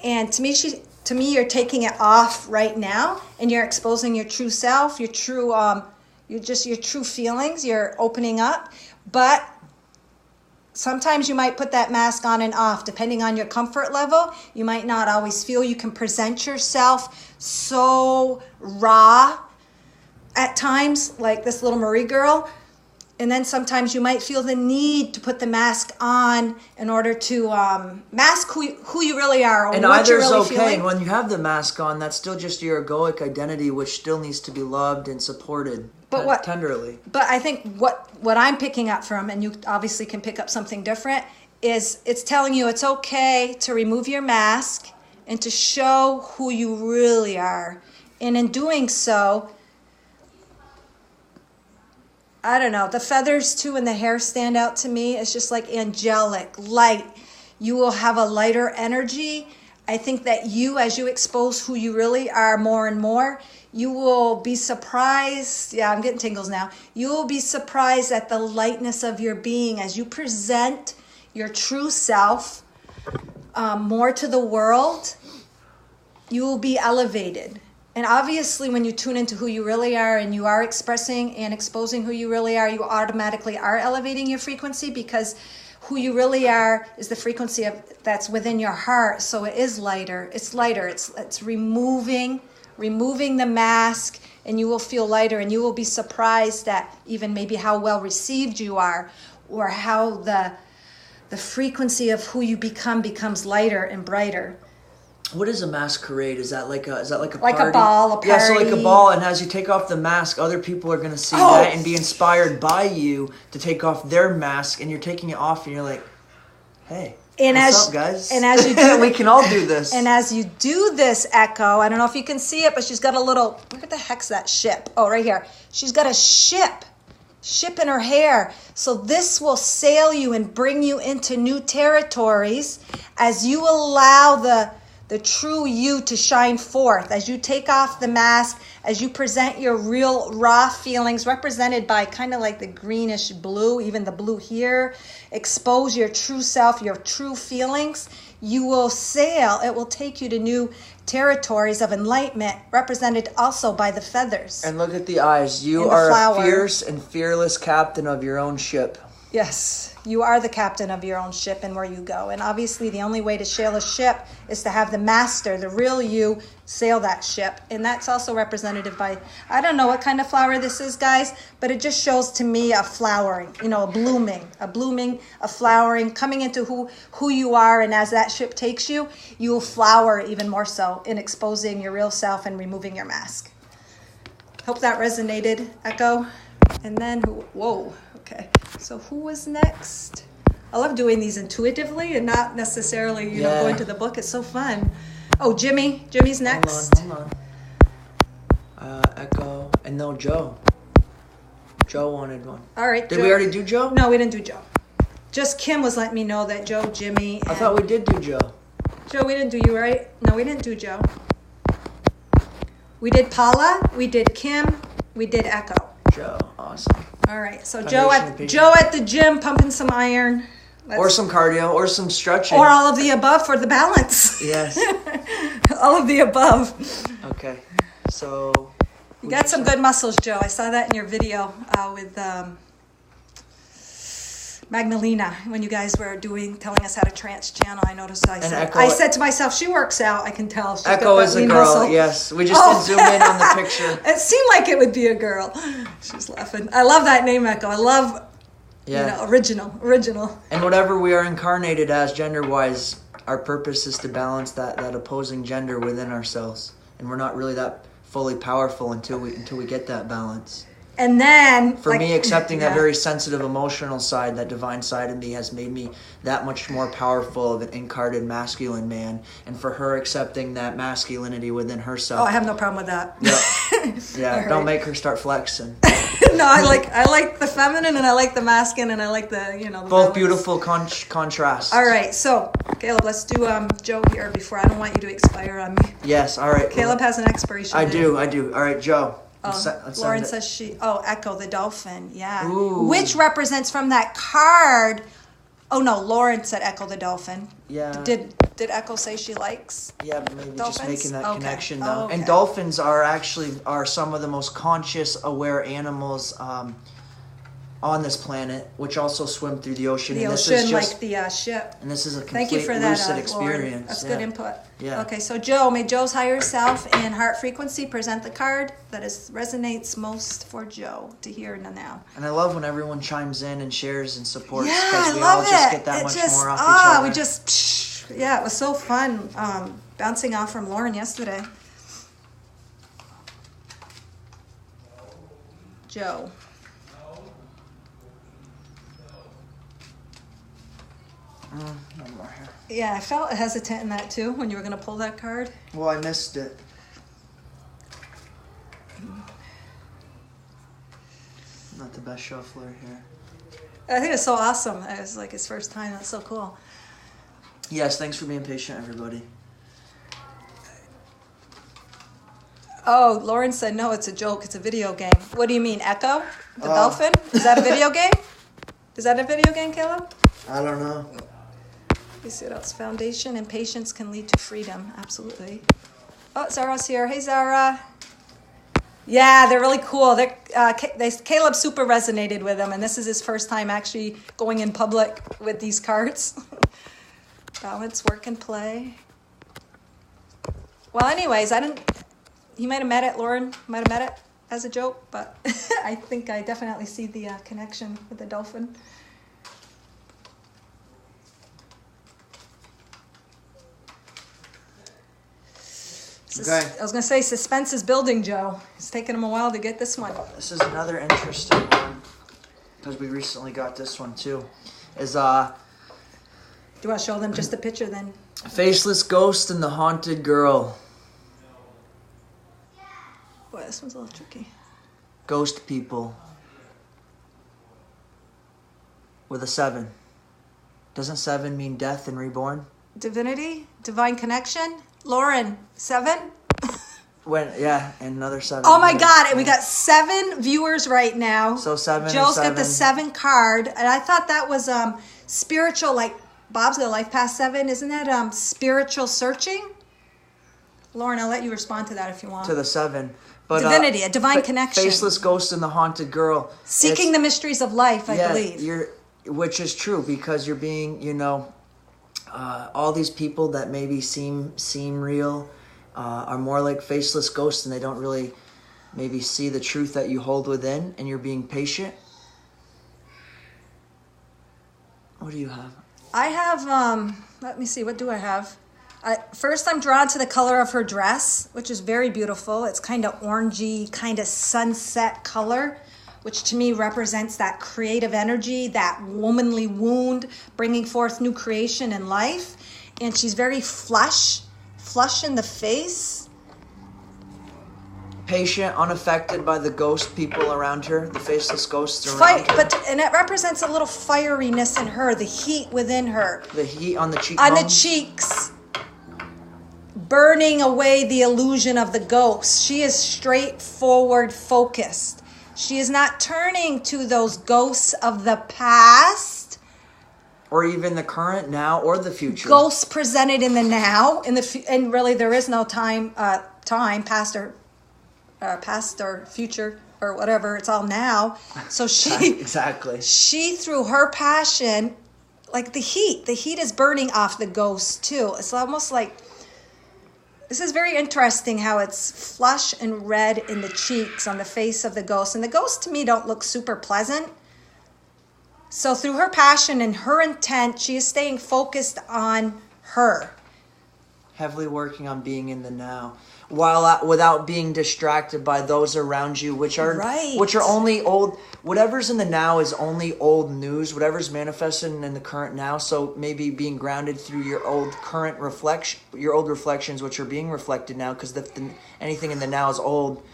And to me, you're taking it off right now, and you're exposing your true self, your true, your true feelings. You're opening up, but sometimes you might put that mask on and off, depending on your comfort level. You might not always feel you can present yourself so raw at times, like this little Marie girl. And then sometimes you might feel the need to put the mask on in order to mask who you really are, or and what you're either's really okay. feeling. And when you have the mask on, that's still just your egoic identity, which still needs to be loved and supported tenderly. But I think what I'm picking up from, and you obviously can pick up something different, is it's telling you it's okay to remove your mask and to show who you really are. And in doing so, I don't know, the feathers too and the hair stand out to me. It's just like angelic, light. You will have a lighter energy. I think that you, as you expose who you really are more and more, you will be surprised. Yeah, I'm getting tingles now. You will be surprised at the lightness of your being as you present your true self more to the world. You will be elevated. And obviously, when you tune into who you really are and you are expressing and exposing who you really are, you automatically are elevating your frequency, because who you really are is the frequency that's within your heart. So it is lighter. It's lighter. It's removing the mask, and you will feel lighter, and you will be surprised at even maybe how well received you are, or how the frequency of who you becomes lighter and brighter. What is a masquerade? Is that like a party? Like a ball, a party. Yeah, so like a ball, and as you take off the mask, other people are going to see that and be inspired by you to take off their mask, and you're taking it off, and you're like, hey, what's up, guys? And as you do we can all do this. And as you do this, Echo, I don't know if you can see it, but she's got a little, where the heck's that ship? Oh, right here. She's got a ship in her hair. So this will sail you and bring you into new territories as you allow the true you to shine forth, as you take off the mask, as you present your real raw feelings, represented by kind of like the greenish blue, even the blue here. Expose your true self, your true feelings. you will sail. It will take you to new territories of enlightenment, represented also by the feathers. And look at the eyes. You are a fierce and fearless captain of your own ship. Yes, you are the captain of your own ship and where you go. And obviously the only way to sail a ship is to have the master, the real you, sail that ship. And that's also representative by, I don't know what kind of flower this is, guys, but it just shows to me a flowering, you know, a flowering, coming into who you are. And as that ship takes you, you will flower even more so in exposing your real self and removing your mask. Hope that resonated, Echo. And then, whoa, okay. So who was next? I love doing these intuitively and not necessarily, you know, going to the book. It's so fun. Oh, Jimmy. Jimmy's next. Hold on. Echo. And no, Joe. Joe wanted one. All right. Did we already do Joe? No, we didn't do Joe. Just Kim was letting me know that Joe, Jimmy. I thought we did do Joe. Joe, we didn't do you, right? No, we didn't do Joe. We did Paula. We did Kim. We did Echo. Joe, awesome. All right, so Joe at the gym pumping some iron. Or some cardio, or some stretching. Or all of the above for the balance. Yes. All of the above. Okay, so... You got some good muscles, Joe. I saw that in your video with Magdalena when you guys were telling us how to trance channel. I noticed. I said to myself, she works out. I can tell. She's Echo is a girl. Muscle. Yes, we just didn't zoom in on the picture. It seemed like it would be a girl. She's laughing. I love that name, Echo. I love, original. And whatever we are incarnated as, gender-wise, our purpose is to balance that opposing gender within ourselves, and we're not really that fully powerful until we get that balance. And then... For me, accepting that very sensitive, emotional side, that divine side of me has made me that much more powerful of an incarnate masculine man. And for her accepting that masculinity within herself... Oh, I have no problem with that. Yeah, right. Don't make her start flexing. No, I like the feminine and I like the masculine and I like the, the both balance. Beautiful contrasts. All right, so, Caleb, let's do Joe here before. I don't want you to expire on me. Yes, all right. Caleb has an expiration I do. All right, Joe. Let's Lauren says Echo the dolphin, yeah. Ooh. Which represents from that card. Oh no, Lauren said Echo the dolphin. Yeah. Did Echo say she likes? Yeah, but maybe dolphins? Just making that connection though. Okay. And dolphins are some of the most conscious, aware animals on this planet, which also swim through the ocean. The ocean, this is just, like the ship. And this is a complete lucid experience. Lauren. That's good input. Yeah. Okay, so Joe, may Joe's higher self and heart frequency present the card that resonates most for Joe to hear now. And I love when everyone chimes in and shares and supports. Yeah, because we all just get that much more off each other. We just, it was so fun bouncing off from Lauren yesterday. Joe. No more here. Yeah, I felt hesitant in that too when you were going to pull that card. Well, I missed it. Not the best shuffler here. I think it's so awesome. It was like his first time. That's so cool. Yes, thanks for being patient, everybody. Oh, Lauren said, no, it's a joke. It's a video game. What do you mean, Echo? The dolphin? Is that a video game? Is that a video game, Caleb? I don't know. You see what else? Foundation and patience can lead to freedom. Absolutely. Oh, Zara's here. Hey, Zara. Yeah, they're really cool. Caleb super resonated with them, and this is his first time actually going in public with these cards. Balance, work, and play. Well, anyways, he might have met it, Lauren might have met it as a joke, but I think I definitely see the connection with the dolphin. Okay. I was going to say suspense is building, Joe. It's taken him a while to get this one. This is another interesting one because we recently got this one too. Do you want to show them just the picture then? Faceless Ghost and the Haunted Girl. Boy, this one's a little tricky. Ghost people. With a 7. Doesn't 7 mean death and reborn? Divinity? Divine connection? Lauren, 7? And another 7. Oh my God, and we got 7 viewers right now. So 7 Joe's and 7. got the 7 card, and I thought that was spiritual, like Bob's got a life past 7. Isn't that spiritual searching? Lauren, I'll let you respond to that if you want. To the 7. But, divinity, a divine connection. Faceless ghost and the haunted girl. Seeking the mysteries of life, I believe. Which is true, because you're being, all these people that maybe seem real are more like faceless ghosts, and they don't really maybe see the truth that you hold within, and you're being patient. What do you have? I have, let me see, what do I have? First, I'm drawn to the color of her dress, which is very beautiful. It's kind of orangey, kind of sunset color, which to me represents that creative energy, that womanly wound, bringing forth new creation in life. And she's very flush in the face. Patient, unaffected by the ghost people around her, the faceless ghosts around her. And it represents a little fieriness in her, the heat within her. The heat on the cheekbones? On the cheeks. Burning away the illusion of the ghost. She is straightforward focused. She is not turning to those ghosts of the past. Or even the current, now, or the future. Ghosts presented in the now. And really there is no time, past or future or whatever. It's all now. So Exactly. She, through her passion, like the heat is burning off the ghost too. It's almost like, this is very interesting how it's flush and red in the cheeks on the face of the ghost. And the ghosts to me don't look super pleasant. So through her passion and her intent, she is staying focused on her. Heavily working on being in the now, without being distracted by those around you, which are only old. Whatever's in the now is only old news. Whatever's manifested in the current now. So maybe being grounded through your old current reflection, your old reflections, which are being reflected now, because anything in the now is old.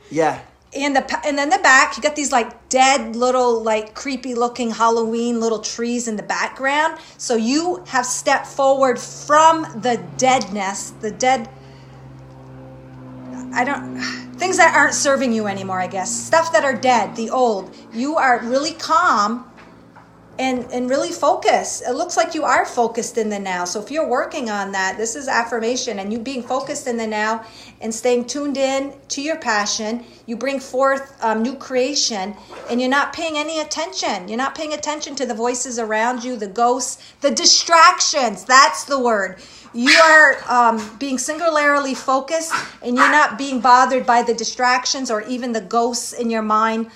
Yeah. And then the back, you got these like dead little like creepy looking Halloween little trees in the background. So you have stepped forward from the deadness, things that aren't serving you anymore, I guess. Stuff that are dead, the old. You are really calm and really focused. It looks like you are focused in the now. So if you're working on that, this is affirmation, and you being focused in the now and staying tuned in to your passion, you bring forth new creation, and you're not paying any attention. You're not paying attention to the voices around you, the ghosts, the distractions. That's the word. You are being singularly focused, and you're not being bothered by the distractions or even the ghosts in your mind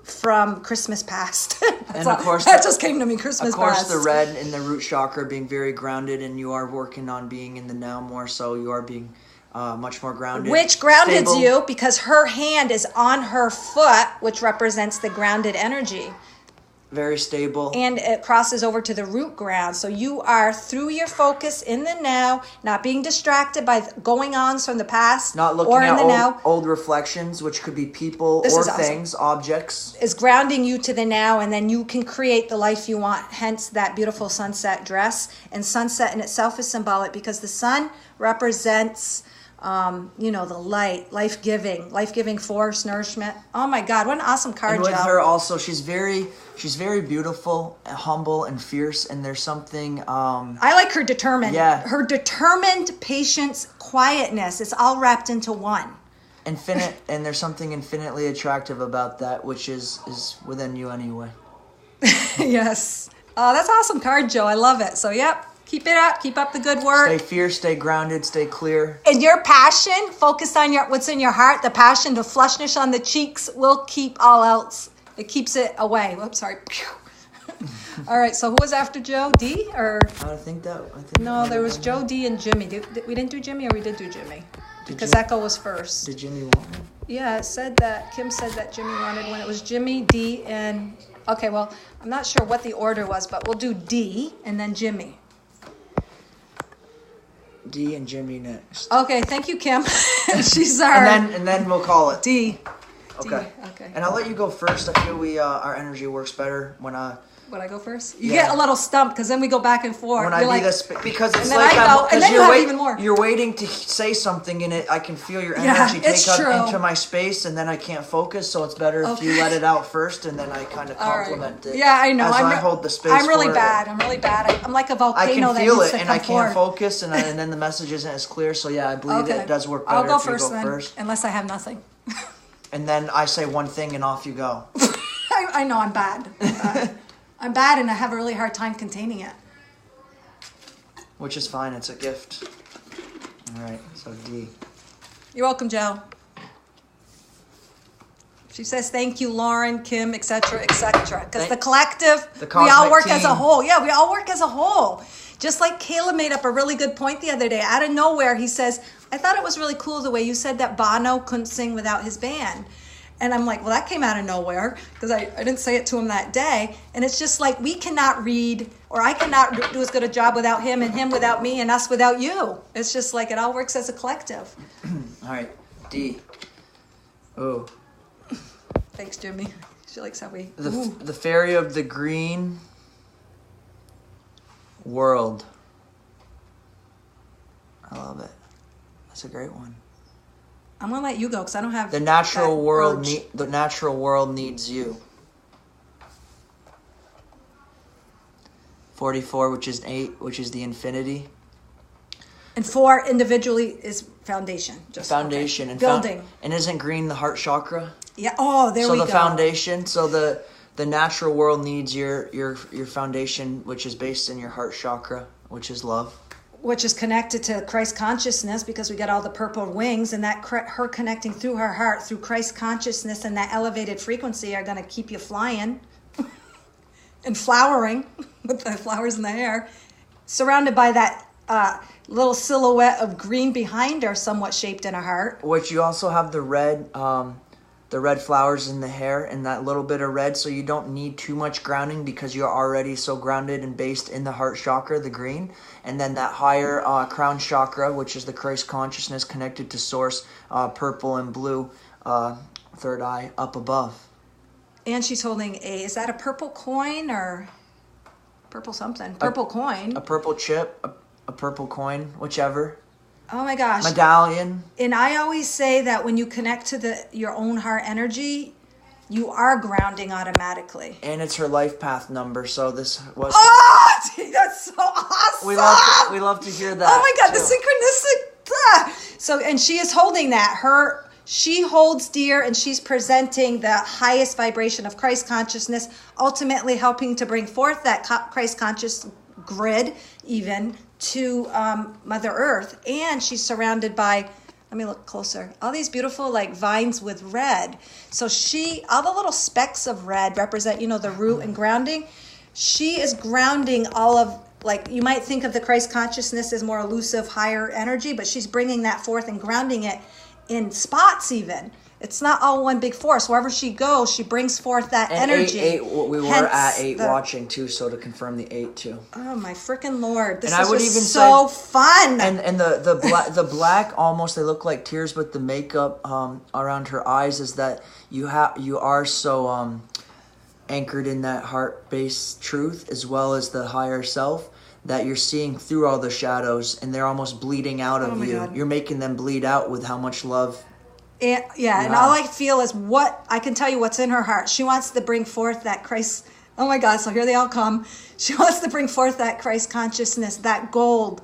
from Christmas past. And of course, that just came to me, Christmas past. Of course, the red in the root chakra being very grounded, and you are working on being in the now more, so you are being much more grounded. Which grounded you, because her hand is on her foot, which represents the grounded energy. Very stable. And it crosses over to the root ground. So you are, through your focus in the now, not being distracted by going on from the past, not looking or at in the now. Old reflections, which could be people or things, objects. Is grounding you to the now, and then you can create the life you want, hence that beautiful sunset dress. And sunset in itself is symbolic, because the sun represents the light, life-giving force, nourishment. Oh my God, what an awesome card, And with Joe. her also, she's very beautiful, humble, and fierce. And there's something. I like her determined. Yeah. Her determined patience, quietness. It's all wrapped into one. Infinite, and there's something infinitely attractive about that, which is within you anyway. Yes. Oh, that's awesome card, Joe. I love it. So, yep. Keep it up. Keep up the good work. Stay fierce, stay grounded, stay clear. And your passion, focus on what's in your heart. The passion, the flushness on the cheeks will keep all else. It keeps it away. Whoops, sorry. All right, so who was after Joe? D? Or I think no, there was Joe, D, and Jimmy. We didn't do Jimmy, or we did do Jimmy? Because Echo was first. Did Jimmy want one? Yeah, it said that. Kim said that Jimmy wanted one. It was Jimmy, D, and... Okay, well, I'm not sure what the order was, but we'll do D and then Jimmy. D and Jimmy next. Okay, thank you, Kim. She's our... And then we'll call it. D. Okay. D. Okay. And I'll let you go first. I feel our energy works better when Would I go first? You get a little stumped because then we go back and forth. When I do this, because it's then like and then you have even more. You're waiting to say something, and I can feel your energy take up into my space, and then I can't focus. So it's better if you let it out first, and then I kind of compliment it. Yeah, I know. I hold the space. I'm really bad. I'm like a volcano. I can feel it, and I can't forward. focus, and then the message isn't as clear. So yeah, I believe it does work better. I'll go if first you go then, first, unless I have nothing. And then I say one thing, and off you go. I know I'm bad. I'm bad, and I have a really hard time containing it. Which is fine. It's a gift. All right. So D. You're welcome, Joe. She says, thank you, Lauren, Kim, etc., etc. Because the collective, we all work as a whole. Yeah, we all work as a whole. Just like Caleb made up a really good point the other day. Out of nowhere, he says, I thought it was really cool the way you said that Bono couldn't sing without his band. And I'm like, well, that came out of nowhere because I didn't say it to him that day. And it's just like we cannot read, or I cannot do as good a job without him, and him without me, and us without you. It's just like it all works as a collective. All right, D. Oh. Thanks, Jimmy. She likes how we... The fairy of the green world. I love it. That's a great one. I'm gonna let you go because I don't have the natural world. The natural world needs you. 44, which is 8, which is the infinity. And 4 individually is foundation. Just foundation and building. And isn't green the heart chakra? Yeah. Oh, there we go. So the foundation. So the natural world needs your foundation, which is based in your heart chakra, which is love. Which is connected to Christ consciousness because we got all the purple wings, and that her connecting through her heart, through Christ consciousness and that elevated frequency are going to keep you flying and flowering with the flowers in the hair, surrounded by that little silhouette of green behind her, somewhat shaped in a heart. Which you also have the red flowers in the hair and that little bit of red, so you don't need too much grounding because you're already so grounded and based in the heart chakra, the green. And then that higher crown chakra, which is the Christ consciousness connected to source, purple and blue, third eye up above. And she's holding is that a purple coin or purple something? Purple coin. A purple chip, a purple coin, whichever. Oh my gosh. Medallion. And I always say that when you connect to your own heart energy, you are grounding automatically. And it's her life path number, so this was... Oh, gee, that's so awesome! We love to hear that. Oh my God, too. The synchronicity! So, and she is holding that. She holds dear, and she's presenting the highest vibration of Christ consciousness, ultimately helping to bring forth that Christ conscious grid, even to Mother Earth. And she's surrounded by, let me look closer, all these beautiful like vines with red. So all the little specks of red represent, the root and grounding. She is grounding all of, like, you might think of the Christ consciousness as more elusive, higher energy, but she's bringing that forth and grounding it in spots even. It's not all one big force. Wherever she goes, she brings forth that energy. 8, we were at 8 watching too, so to confirm the 8 too. Oh my freaking Lord! This is just so fun. And the black almost, they look like tears, but the makeup around her eyes is that you are so anchored in that heart-based truth as well as the higher self that you're seeing through all the shadows, and they're almost bleeding out of you. God. You're making them bleed out with how much love. And all I feel is I can tell you what's in her heart. She wants to bring forth that Christ. Oh my God! So here they all come. She wants to bring forth that Christ consciousness, that gold,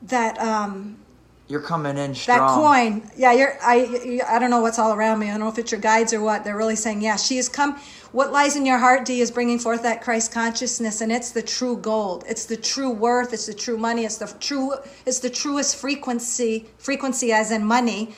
that You're coming in strong. That coin. Yeah, I don't know what's all around me. I don't know if it's your guides or what. They're really saying, yeah, she has come. What lies in your heart, D, is bringing forth that Christ consciousness, and it's the true gold. It's the true worth. It's the true money. It's the truest frequency as in money,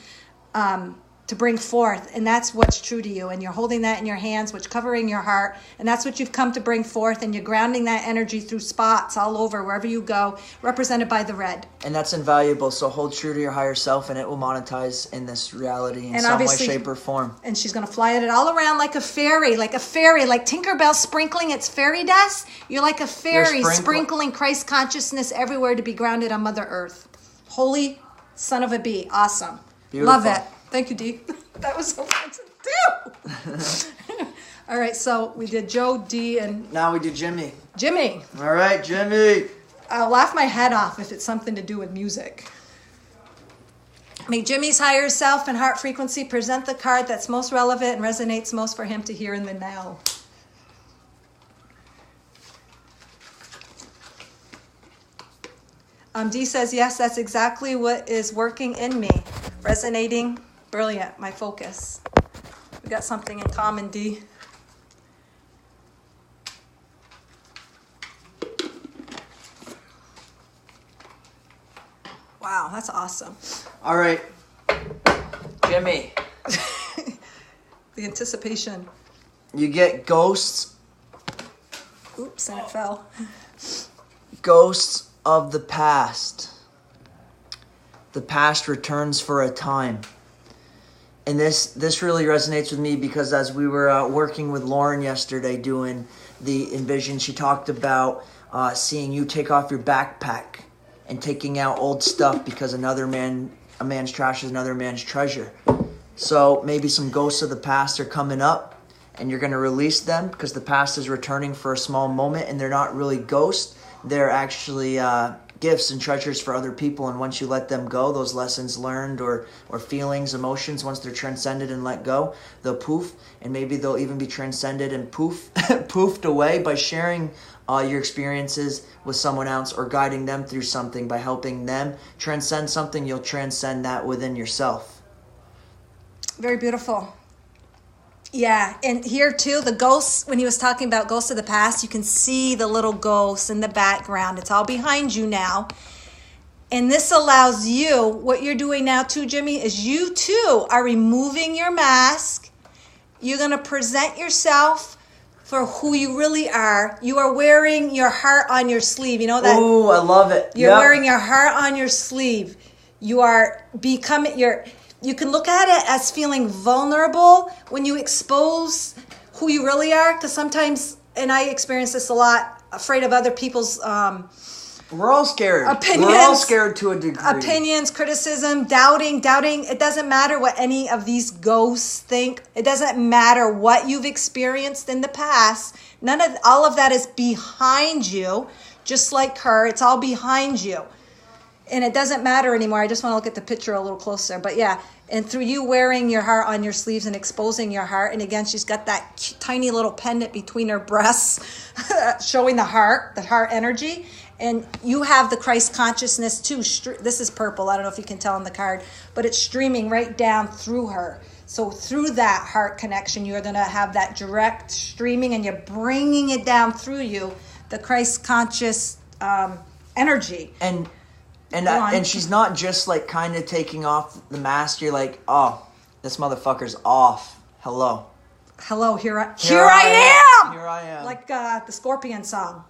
to bring forth, and that's what's true to you, and you're holding that in your hands, which covering your heart, and that's what you've come to bring forth, and you're grounding that energy through spots all over wherever you go, represented by the red. And that's invaluable, so hold true to your higher self, and it will monetize in this reality in some way, shape, or form. And she's going to fly it all around like a fairy, like Tinkerbell sprinkling its fairy dust. You're like a fairy sprinkling Christ consciousness everywhere to be grounded on Mother Earth. Holy son of a bee. Awesome. Beautiful. Love it. Thank you, Dee. That was so fun to do. All right, so we did Joe, D, and Now we do Jimmy. Jimmy. All right, Jimmy. I'll laugh my head off if it's something to do with music. May Jimmy's higher self and heart frequency present the card that's most relevant and resonates most for him to hear in the now. D says, yes, that's exactly what is working in me. Resonating, brilliant, my focus. We got something in common, D. Wow, that's awesome. All right, Jimmy. The anticipation. You get ghosts. Oops, and it fell. Ghosts of the past. The past returns for a time. And this really resonates with me because as we were working with Lauren yesterday doing the Envision, she talked about seeing you take off your backpack and taking out old stuff because a man's trash is another man's treasure. So maybe some ghosts of the past are coming up and you're going to release them because the past is returning for a small moment and they're not really ghosts. They're actually gifts and treasures for other people. And once you let them go, those lessons learned or feelings, emotions, once they're transcended and let go, they'll poof. And maybe they'll even be transcended and poofed away by sharing your experiences with someone else or guiding them through something. By helping them transcend something, you'll transcend that within yourself. Very beautiful. Yeah, and here too, the ghosts, when he was talking about ghosts of the past, you can see the little ghosts in the background. It's all behind you now. And this allows you, what you're doing now too, Jimmy, is you too are removing your mask. You're going to present yourself for who you really are. You are wearing your heart on your sleeve. You know that? Ooh, I love it. You're wearing your heart on your sleeve. You are becoming you can look at it as feeling vulnerable when you expose who you really are. Because sometimes, and I experience this a lot, afraid of other people's we're all scared. Opinions. We're all scared to a degree. Opinions, criticism, doubting. It doesn't matter what any of these ghosts think. It doesn't matter what you've experienced in the past. All of that is behind you. Just like her, it's all behind you. And it doesn't matter anymore. I just want to look at the picture a little closer. But yeah, and through you wearing your heart on your sleeves and exposing your heart, and again, she's got that tiny little pendant between her breasts showing the heart energy. And you have the Christ consciousness too. This is purple. I don't know if you can tell on the card, but it's streaming right down through her. So through that heart connection, you're going to have that direct streaming, and you're bringing it down through you, the Christ conscious energy. And she's not just like kind of taking off the mask. You're like, oh, this motherfucker's off. Hello, here I am. Here I am. Like the Scorpion song.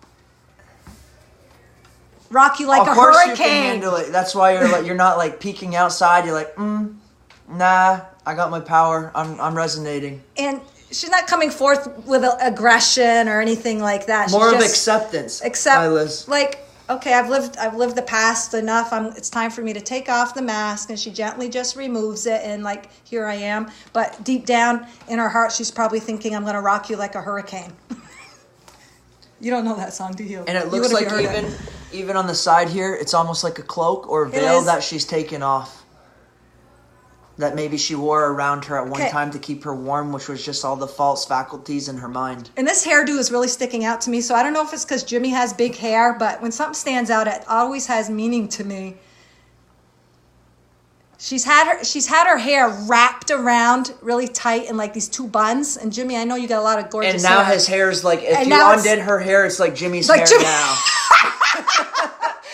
Rock you like a hurricane. Of course you can handle it. That's why you're not like peeking outside. You're like, nah, I got my power. I'm resonating. And she's not coming forth with aggression or anything like that. More of acceptance. Like, okay, I've lived the past enough. It's time for me to take off the mask. And she gently just removes it and like, here I am. But deep down in her heart, she's probably thinking, I'm going to rock you like a hurricane. You don't know that song, do you? And it looks like even on the side here, it's almost like a cloak or a veil that she's taken off. That maybe she wore around her at one time to keep her warm, which was just all the false faculties in her mind. And this hairdo is really sticking out to me. So I don't know if it's because Jimmy has big hair, but when something stands out, it always has meaning to me. She's had her hair wrapped around really tight in like these two buns. And Jimmy, I know you got a lot of gorgeous hair. And now his hair is like, if you undid her hair, it's like Jimmy's hair now.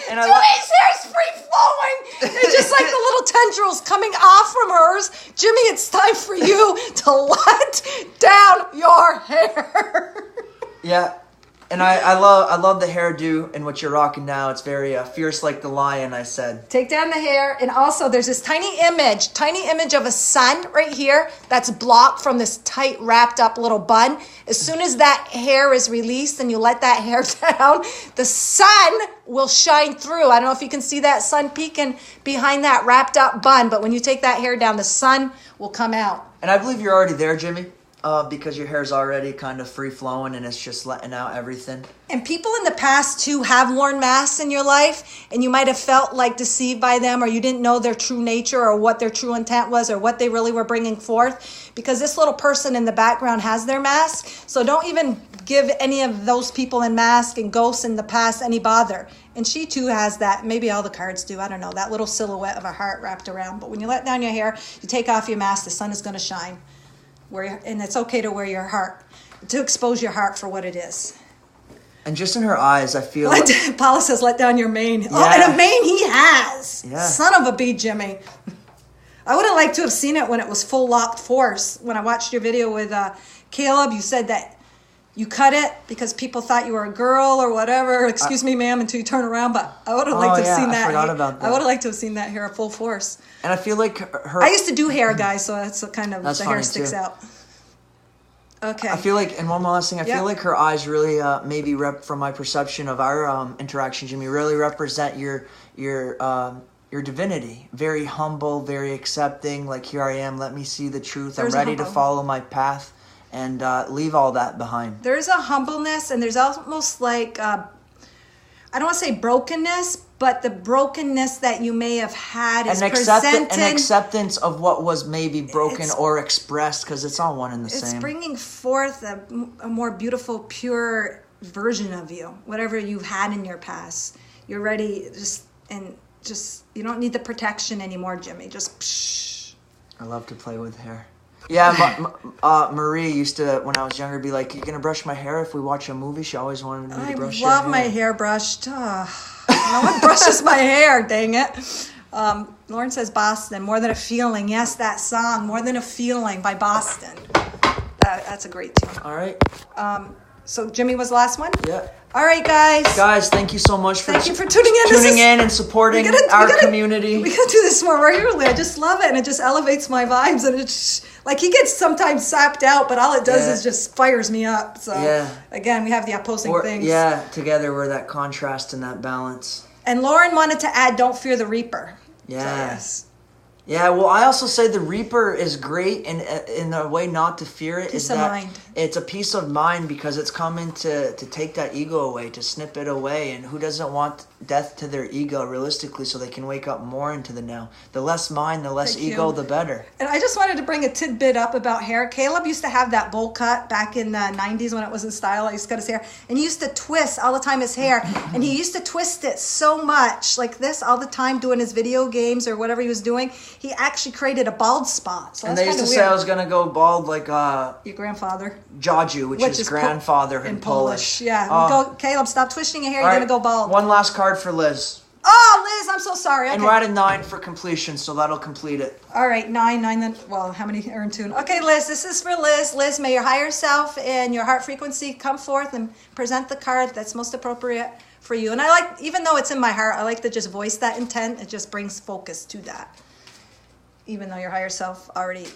Jimmy's hair is free flowing. It's just like the little tendrils coming off from hers. Jimmy, it's time for you to let down your hair. Yeah. And I love the hairdo and what you're rocking now. It's very fierce like the lion, I said. Take down the hair. And also there's this tiny image of a sun right here that's blocked from this tight wrapped up little bun. As soon as that hair is released and you let that hair down, the sun will shine through. I don't know if you can see that sun peeking behind that wrapped up bun, but when you take that hair down, the sun will come out. And I believe you're already there, Jimmy. because your hair's already kind of free flowing and it's just letting out everything. And people in the past too have worn masks in your life, and you might have felt like deceived by them, or you didn't know their true nature or what their true intent was or what they really were bringing forth, because this little person in the background has their mask. So don't even give any of those people in mask and ghosts in the past any bother. And she too has that. Maybe all the cards do. I don't know. That little silhouette of a heart wrapped around. But when you let down your hair, you take off your mask, the sun is going to shine. And it's okay to wear your heart, to expose your heart for what it is. And just in her eyes, I feel like... Paula says, let down your mane. Yeah. Oh, and a mane he has. Yeah. Son of a bee, Jimmy. I would have liked to have seen it when it was full locked force. When I watched your video with Caleb, you said that you cut it because people thought you were a girl or whatever. Excuse me, ma'am, until you turn around. But I would have liked to have seen that. I forgot about that. I would have liked to have seen that hair at full force. And I feel like her... I used to do hair, guys, so that's kind of... That's the hair funny, sticks too. out. Okay. I feel like, and one more last thing, I feel like her eyes really, maybe from my perception of our interaction, Jimmy, really represent your divinity. Very humble, very accepting. Like, here I am. Let me see the truth. I'm ready to follow my path and leave all that behind. There's a humbleness, and there's almost like I don't want to say brokenness, but the brokenness that you may have had is presented. An acceptance of what was maybe broken or expressed, because it's all one and the same. It's bringing forth a more beautiful, pure version of you, whatever you've had in your past. You're ready, you don't need the protection anymore, Jimmy. Just psh. I love to play with hair. Yeah, Marie used to, when I was younger, be like, "You gonna brush my hair if we watch a movie?" She always wanted me to brush her hair. I love my hair brushed. No one brushes my hair, dang it. Lauren says Boston, more than a feeling. Yes, that song, More Than a Feeling by Boston. That's a great tune. All right. So Jimmy was the last one? Yeah. All right, guys. Guys, thank you so much for tuning in and supporting our community. We gotta do this more regularly. I just love it, and it just elevates my vibes, and it's like he gets sometimes sapped out, but all it does is just fires me up. So again, we have the opposing things. Yeah, together we're that contrast and that balance. And Lauren wanted to add, "Don't fear the Reaper." Yes. Yeah, well, I also say the Reaper is great in a way not to fear it. Peace of mind. It's a peace of mind because it's coming to take that ego away, to snip it away. And who doesn't want death to their ego realistically so they can wake up more into the now? The less mind, the less ego, the better. And I just wanted to bring a tidbit up about hair. Caleb used to have that bowl cut back in the 90s when it was in style. I used to cut his hair. And he used to twist all the time his hair. And he used to twist it so much, like this, all the time doing his video games or whatever he was doing. He actually created a bald spot. So and they used to say I was going to go bald like... your grandfather. Jaju, which is grandfather in Polish. Yeah. Caleb, stop twisting your hair. You're going to go bald. One last card for Liz. Oh, Liz, I'm so sorry. Okay. And we're at a 9 for completion, so that'll complete it. All right, 9 then. Well, how many are in tune? Okay, Liz, this is for Liz. Liz, may your higher self and your heart frequency come forth and present the card that's most appropriate for you. And I like, even though it's in my heart, I like to just voice that intent. It just brings focus to that. Even though your higher self already,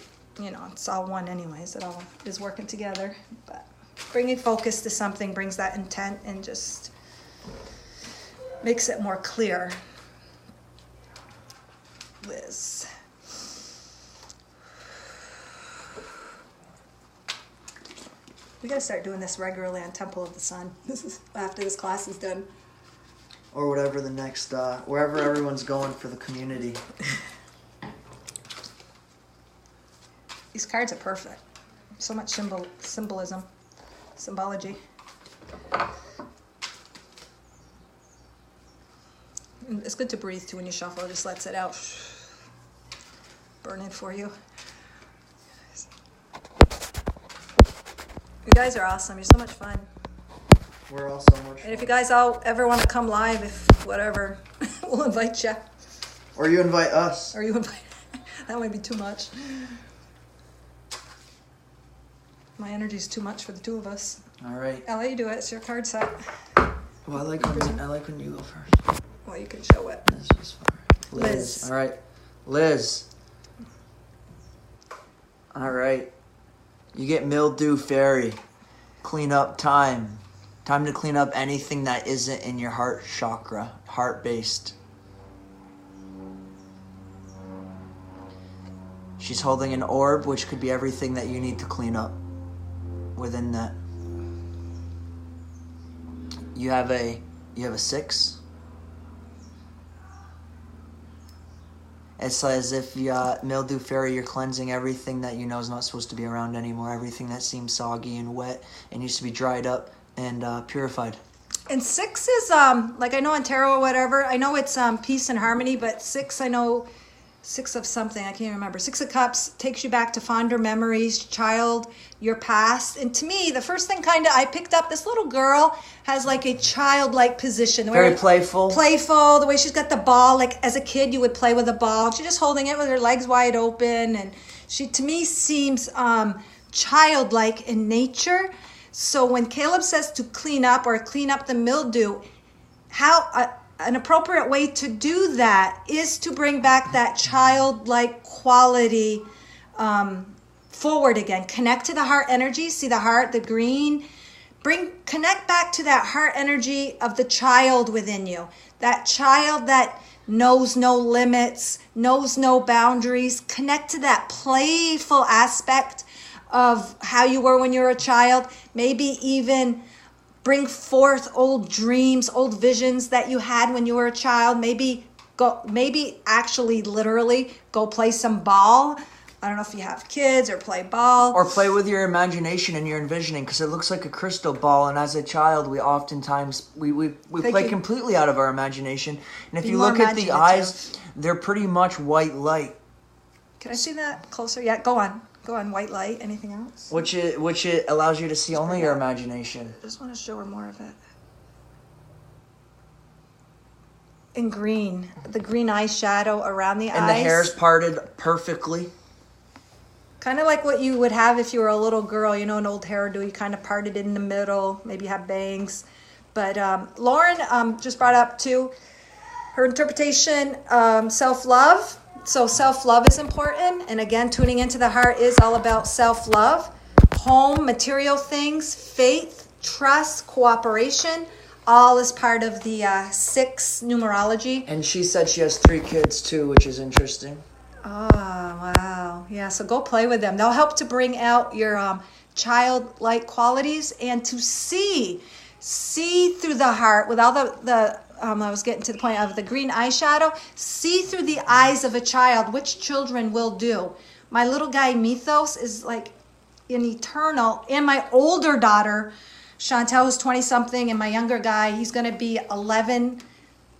it's all one anyways. It all is working together. But bringing focus to something brings that intent and just makes it more clear. Liz. We got to start doing this regularly on Temple of the Sun. This is after this class is done. Or whatever the next, wherever everyone's going for the community. These cards are perfect. So much symbolism, symbology. And it's good to breathe too when you shuffle. It just lets it out. Burn it for you. You guys are awesome. You're so much fun. We're all so much fun. And if you guys all ever want to come live, we'll invite you. Or you invite us. That might be too much. My energy's too much for the two of us. All right. I'll let you do it. It's your card set. Well, I like when you go first. Well, you can show it. This is fine. Liz. All right. Liz. All right. You get mildew fairy. Clean up time. Time to clean up anything that isn't in your heart chakra. Heart-based. She's holding an orb, which could be everything that you need to clean up. within that. You have a 6. It's as if you mildew fairy, you're cleansing everything that you know is not supposed to be around anymore. Everything that seems soggy and wet and needs to be dried up and purified. And 6 is like, I know in tarot or whatever, I know it's peace and harmony, but 6, I know 6 of something, I can't remember. 6 of Cups takes you back to fonder memories, child, your past. And to me, the first thing kind of I picked up, this little girl has like a childlike position. Very playful. Playful, the way she's got the ball. Like as a kid, you would play with a ball. She's just holding it with her legs wide open. And she, to me, seems childlike in nature. So when Caleb says to clean up or clean up the mildew, how... an appropriate way to do that is to bring back that childlike quality forward again. Connect to the heart energy. See the heart, the green. Connect back to that heart energy of the child within you. That child that knows no limits, knows no boundaries. Connect to that playful aspect of how you were when you were a child. Maybe even bring forth old dreams, old visions that you had when you were a child. Maybe actually literally go play some ball. I don't know if you have kids or play ball. Or play with your imagination and your envisioning, because it looks like a crystal ball. And as a child, we oftentimes, we play completely out of our imagination. And if you look at the eyes, they're pretty much white light. Can I see that closer? Yeah, go on. Go on, white light. Anything else? Which it allows you to see only your imagination. I just want to show her more of it. In green. The green eyeshadow around the eyes. And the hair's parted perfectly. Kind of like what you would have if you were a little girl. You know, an old hairdo. You kind of parted it in the middle. Maybe have bangs. But Lauren just brought up, too, her interpretation, self-love. So self-love is important. And again, tuning into the heart is all about self-love. Home, material things, faith, trust, cooperation, all is part of the 6 numerology. And she said she has 3 kids too, which is interesting. Oh, wow. Yeah, so go play with them. They'll help to bring out your childlike qualities and to see through the heart with all the I was getting to the point of the green eyeshadow. See through the eyes of a child, which children will do. My little guy, Mythos, is like an eternal. And my older daughter, Chantel, who's 20-something, and my younger guy, he's going to be 11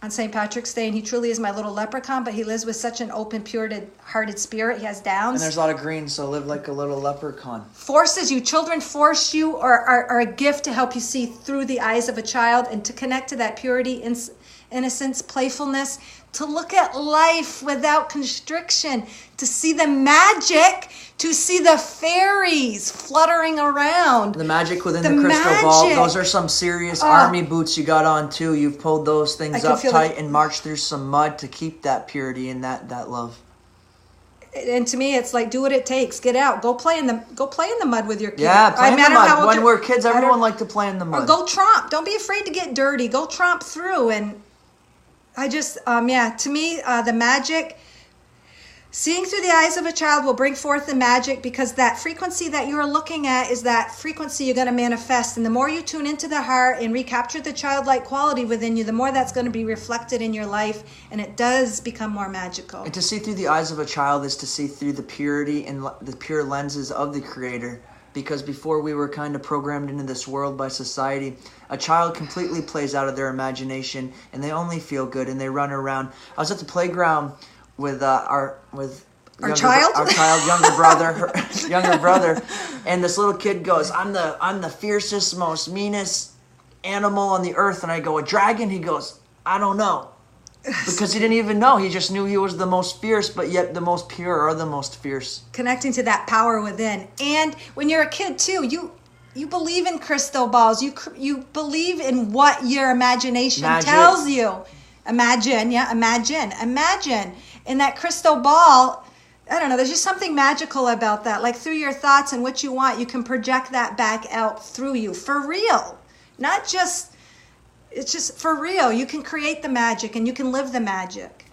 on St. Patrick's Day. And he truly is my little leprechaun, but he lives with such an open, pure-hearted spirit. He has Downs. And there's a lot of green, so live like a little leprechaun. Forces you. Children force you or are a gift to help you see through the eyes of a child and to connect to that purity, innocence, playfulness, to look at life without constriction, to see the magic, to see the fairies fluttering around. The magic within the crystal ball. Those are some serious army boots you got on too. You've pulled those things up tight and marched through some mud to keep that purity and that love. And to me, it's like, do what it takes. Get out. Go play in the mud with your kids. Yeah, play in the mud. When we're kids, everyone liked to play in the mud. Or go tromp. Don't be afraid to get dirty. Go tromp through. And I just, to me, the magic, seeing through the eyes of a child will bring forth the magic, because that frequency that you're looking at is that frequency you're going to manifest. And the more you tune into the heart and recapture the childlike quality within you, the more that's going to be reflected in your life, and it does become more magical. And to see through the eyes of a child is to see through the purity and the pure lenses of the Creator. Because before we were kind of programmed into this world by society, a child completely plays out of their imagination and they only feel good and they run around. I was at the playground with our younger brother, and this little kid goes, I'm the fiercest, most meanest animal on the earth. And I go, a dragon? He goes, I don't know. Because he didn't even know. He just knew he was the most fierce, but yet the most pure or the most fierce. Connecting to that power within. And when you're a kid too, you believe in crystal balls. You believe in what your imagination tells you. Imagine. And that crystal ball, I don't know, there's just something magical about that. Like through your thoughts and what you want, you can project that back out through you. For real. Not just... It's just for real. You can create the magic and you can live the magic.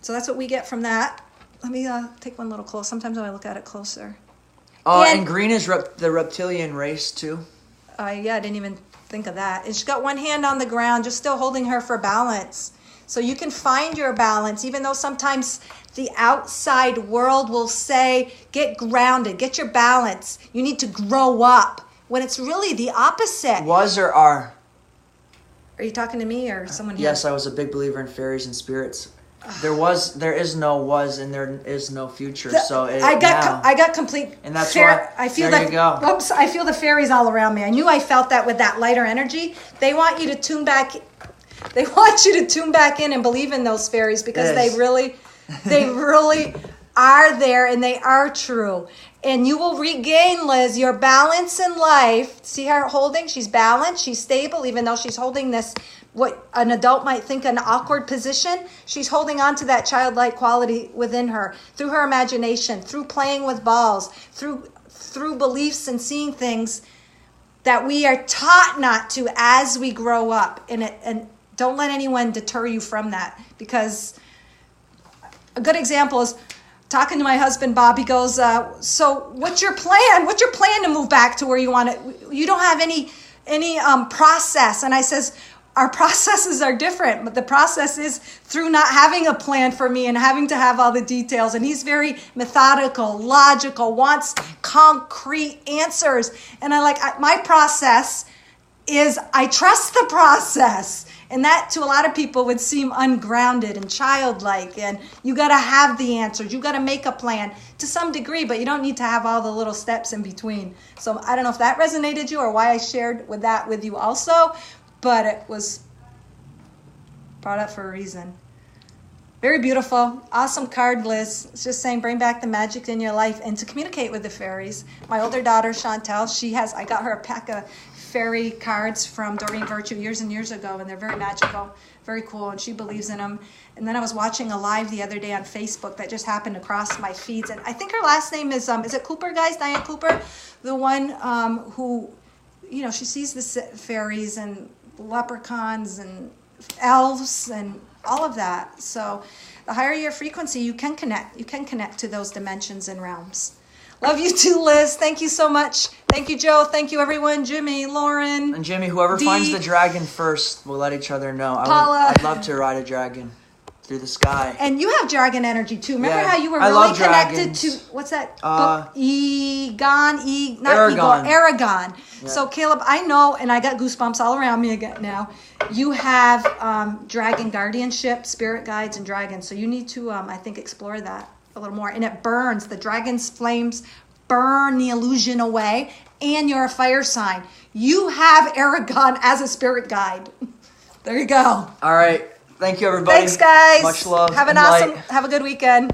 So that's what we get from that. Let me take one little close. Sometimes when I look at it closer. And green is the reptilian race too. Yeah, I didn't even think of that. And she's got one hand on the ground, just still holding her for balance. So you can find your balance, even though sometimes the outside world will say, get grounded, get your balance. You need to grow up. When it's really the opposite. Was or are? Are you talking to me or someone here? Yes, I was a big believer in fairies and spirits. There is no was, and there is no future. I got complete. And that's why. I feel there you go. Oops! I feel the fairies all around me. I knew I felt that with that lighter energy. They want you to tune back. They want you to tune back in and believe in those fairies because they really are there and they are true. And you will regain, Liz, your balance in life. See her holding? She's balanced. She's stable, even though she's holding this, what an adult might think an awkward position. She's holding on to that childlike quality within her through her imagination, through playing with balls, through beliefs and seeing things that we are taught not to as we grow up. And don't let anyone deter you from that, because a good example is talking to my husband, Bob. He goes, so what's your plan? What's your plan to move back to where you want it? You don't have any process. And I says, our processes are different, but the process is through not having a plan for me and having to have all the details. And he's very methodical, logical, wants concrete answers. And my process is I trust the process. And that to a lot of people would seem ungrounded and childlike. And you got to have the answers. You got to make a plan to some degree, but you don't need to have all the little steps in between. So I don't know if that resonated you or why I shared with you also, but it was brought up for a reason. Very beautiful. Awesome card, Liz. It's just saying bring back the magic in your life and to communicate with the fairies. My older daughter, Chantel, I got her a pack of fairy cards from Doreen Virtue years and years ago, and they're very magical, very cool, and she believes in them. And then I was watching a live the other day on Facebook that just happened across my feeds, and I think her last name is it Cooper, guys? Diane Cooper, the one who, she sees the fairies and leprechauns and elves and all of that. So the higher your frequency, you can connect to those dimensions and realms. Love you too, Liz. Thank you so much. Thank you, Joe. Thank you, everyone. Jimmy, Lauren. And Jimmy, whoever finds the dragon first, we'll let each other know. Paula. I'd love to ride a dragon through the sky. And you have dragon energy too. Remember how you were I really love connected dragons. to, what's that book? Aragon. Yeah. So Caleb, I know, and I got goosebumps all around me again now. You have dragon guardianship, spirit guides, and dragons. So you need to, I think, explore that a little more. And it burns. The dragon's flames burn the illusion away. And you're a fire sign. You have Aragon as a spirit guide. There you go. All right. Thank you, everybody. Thanks, guys. Much love. Have a good weekend.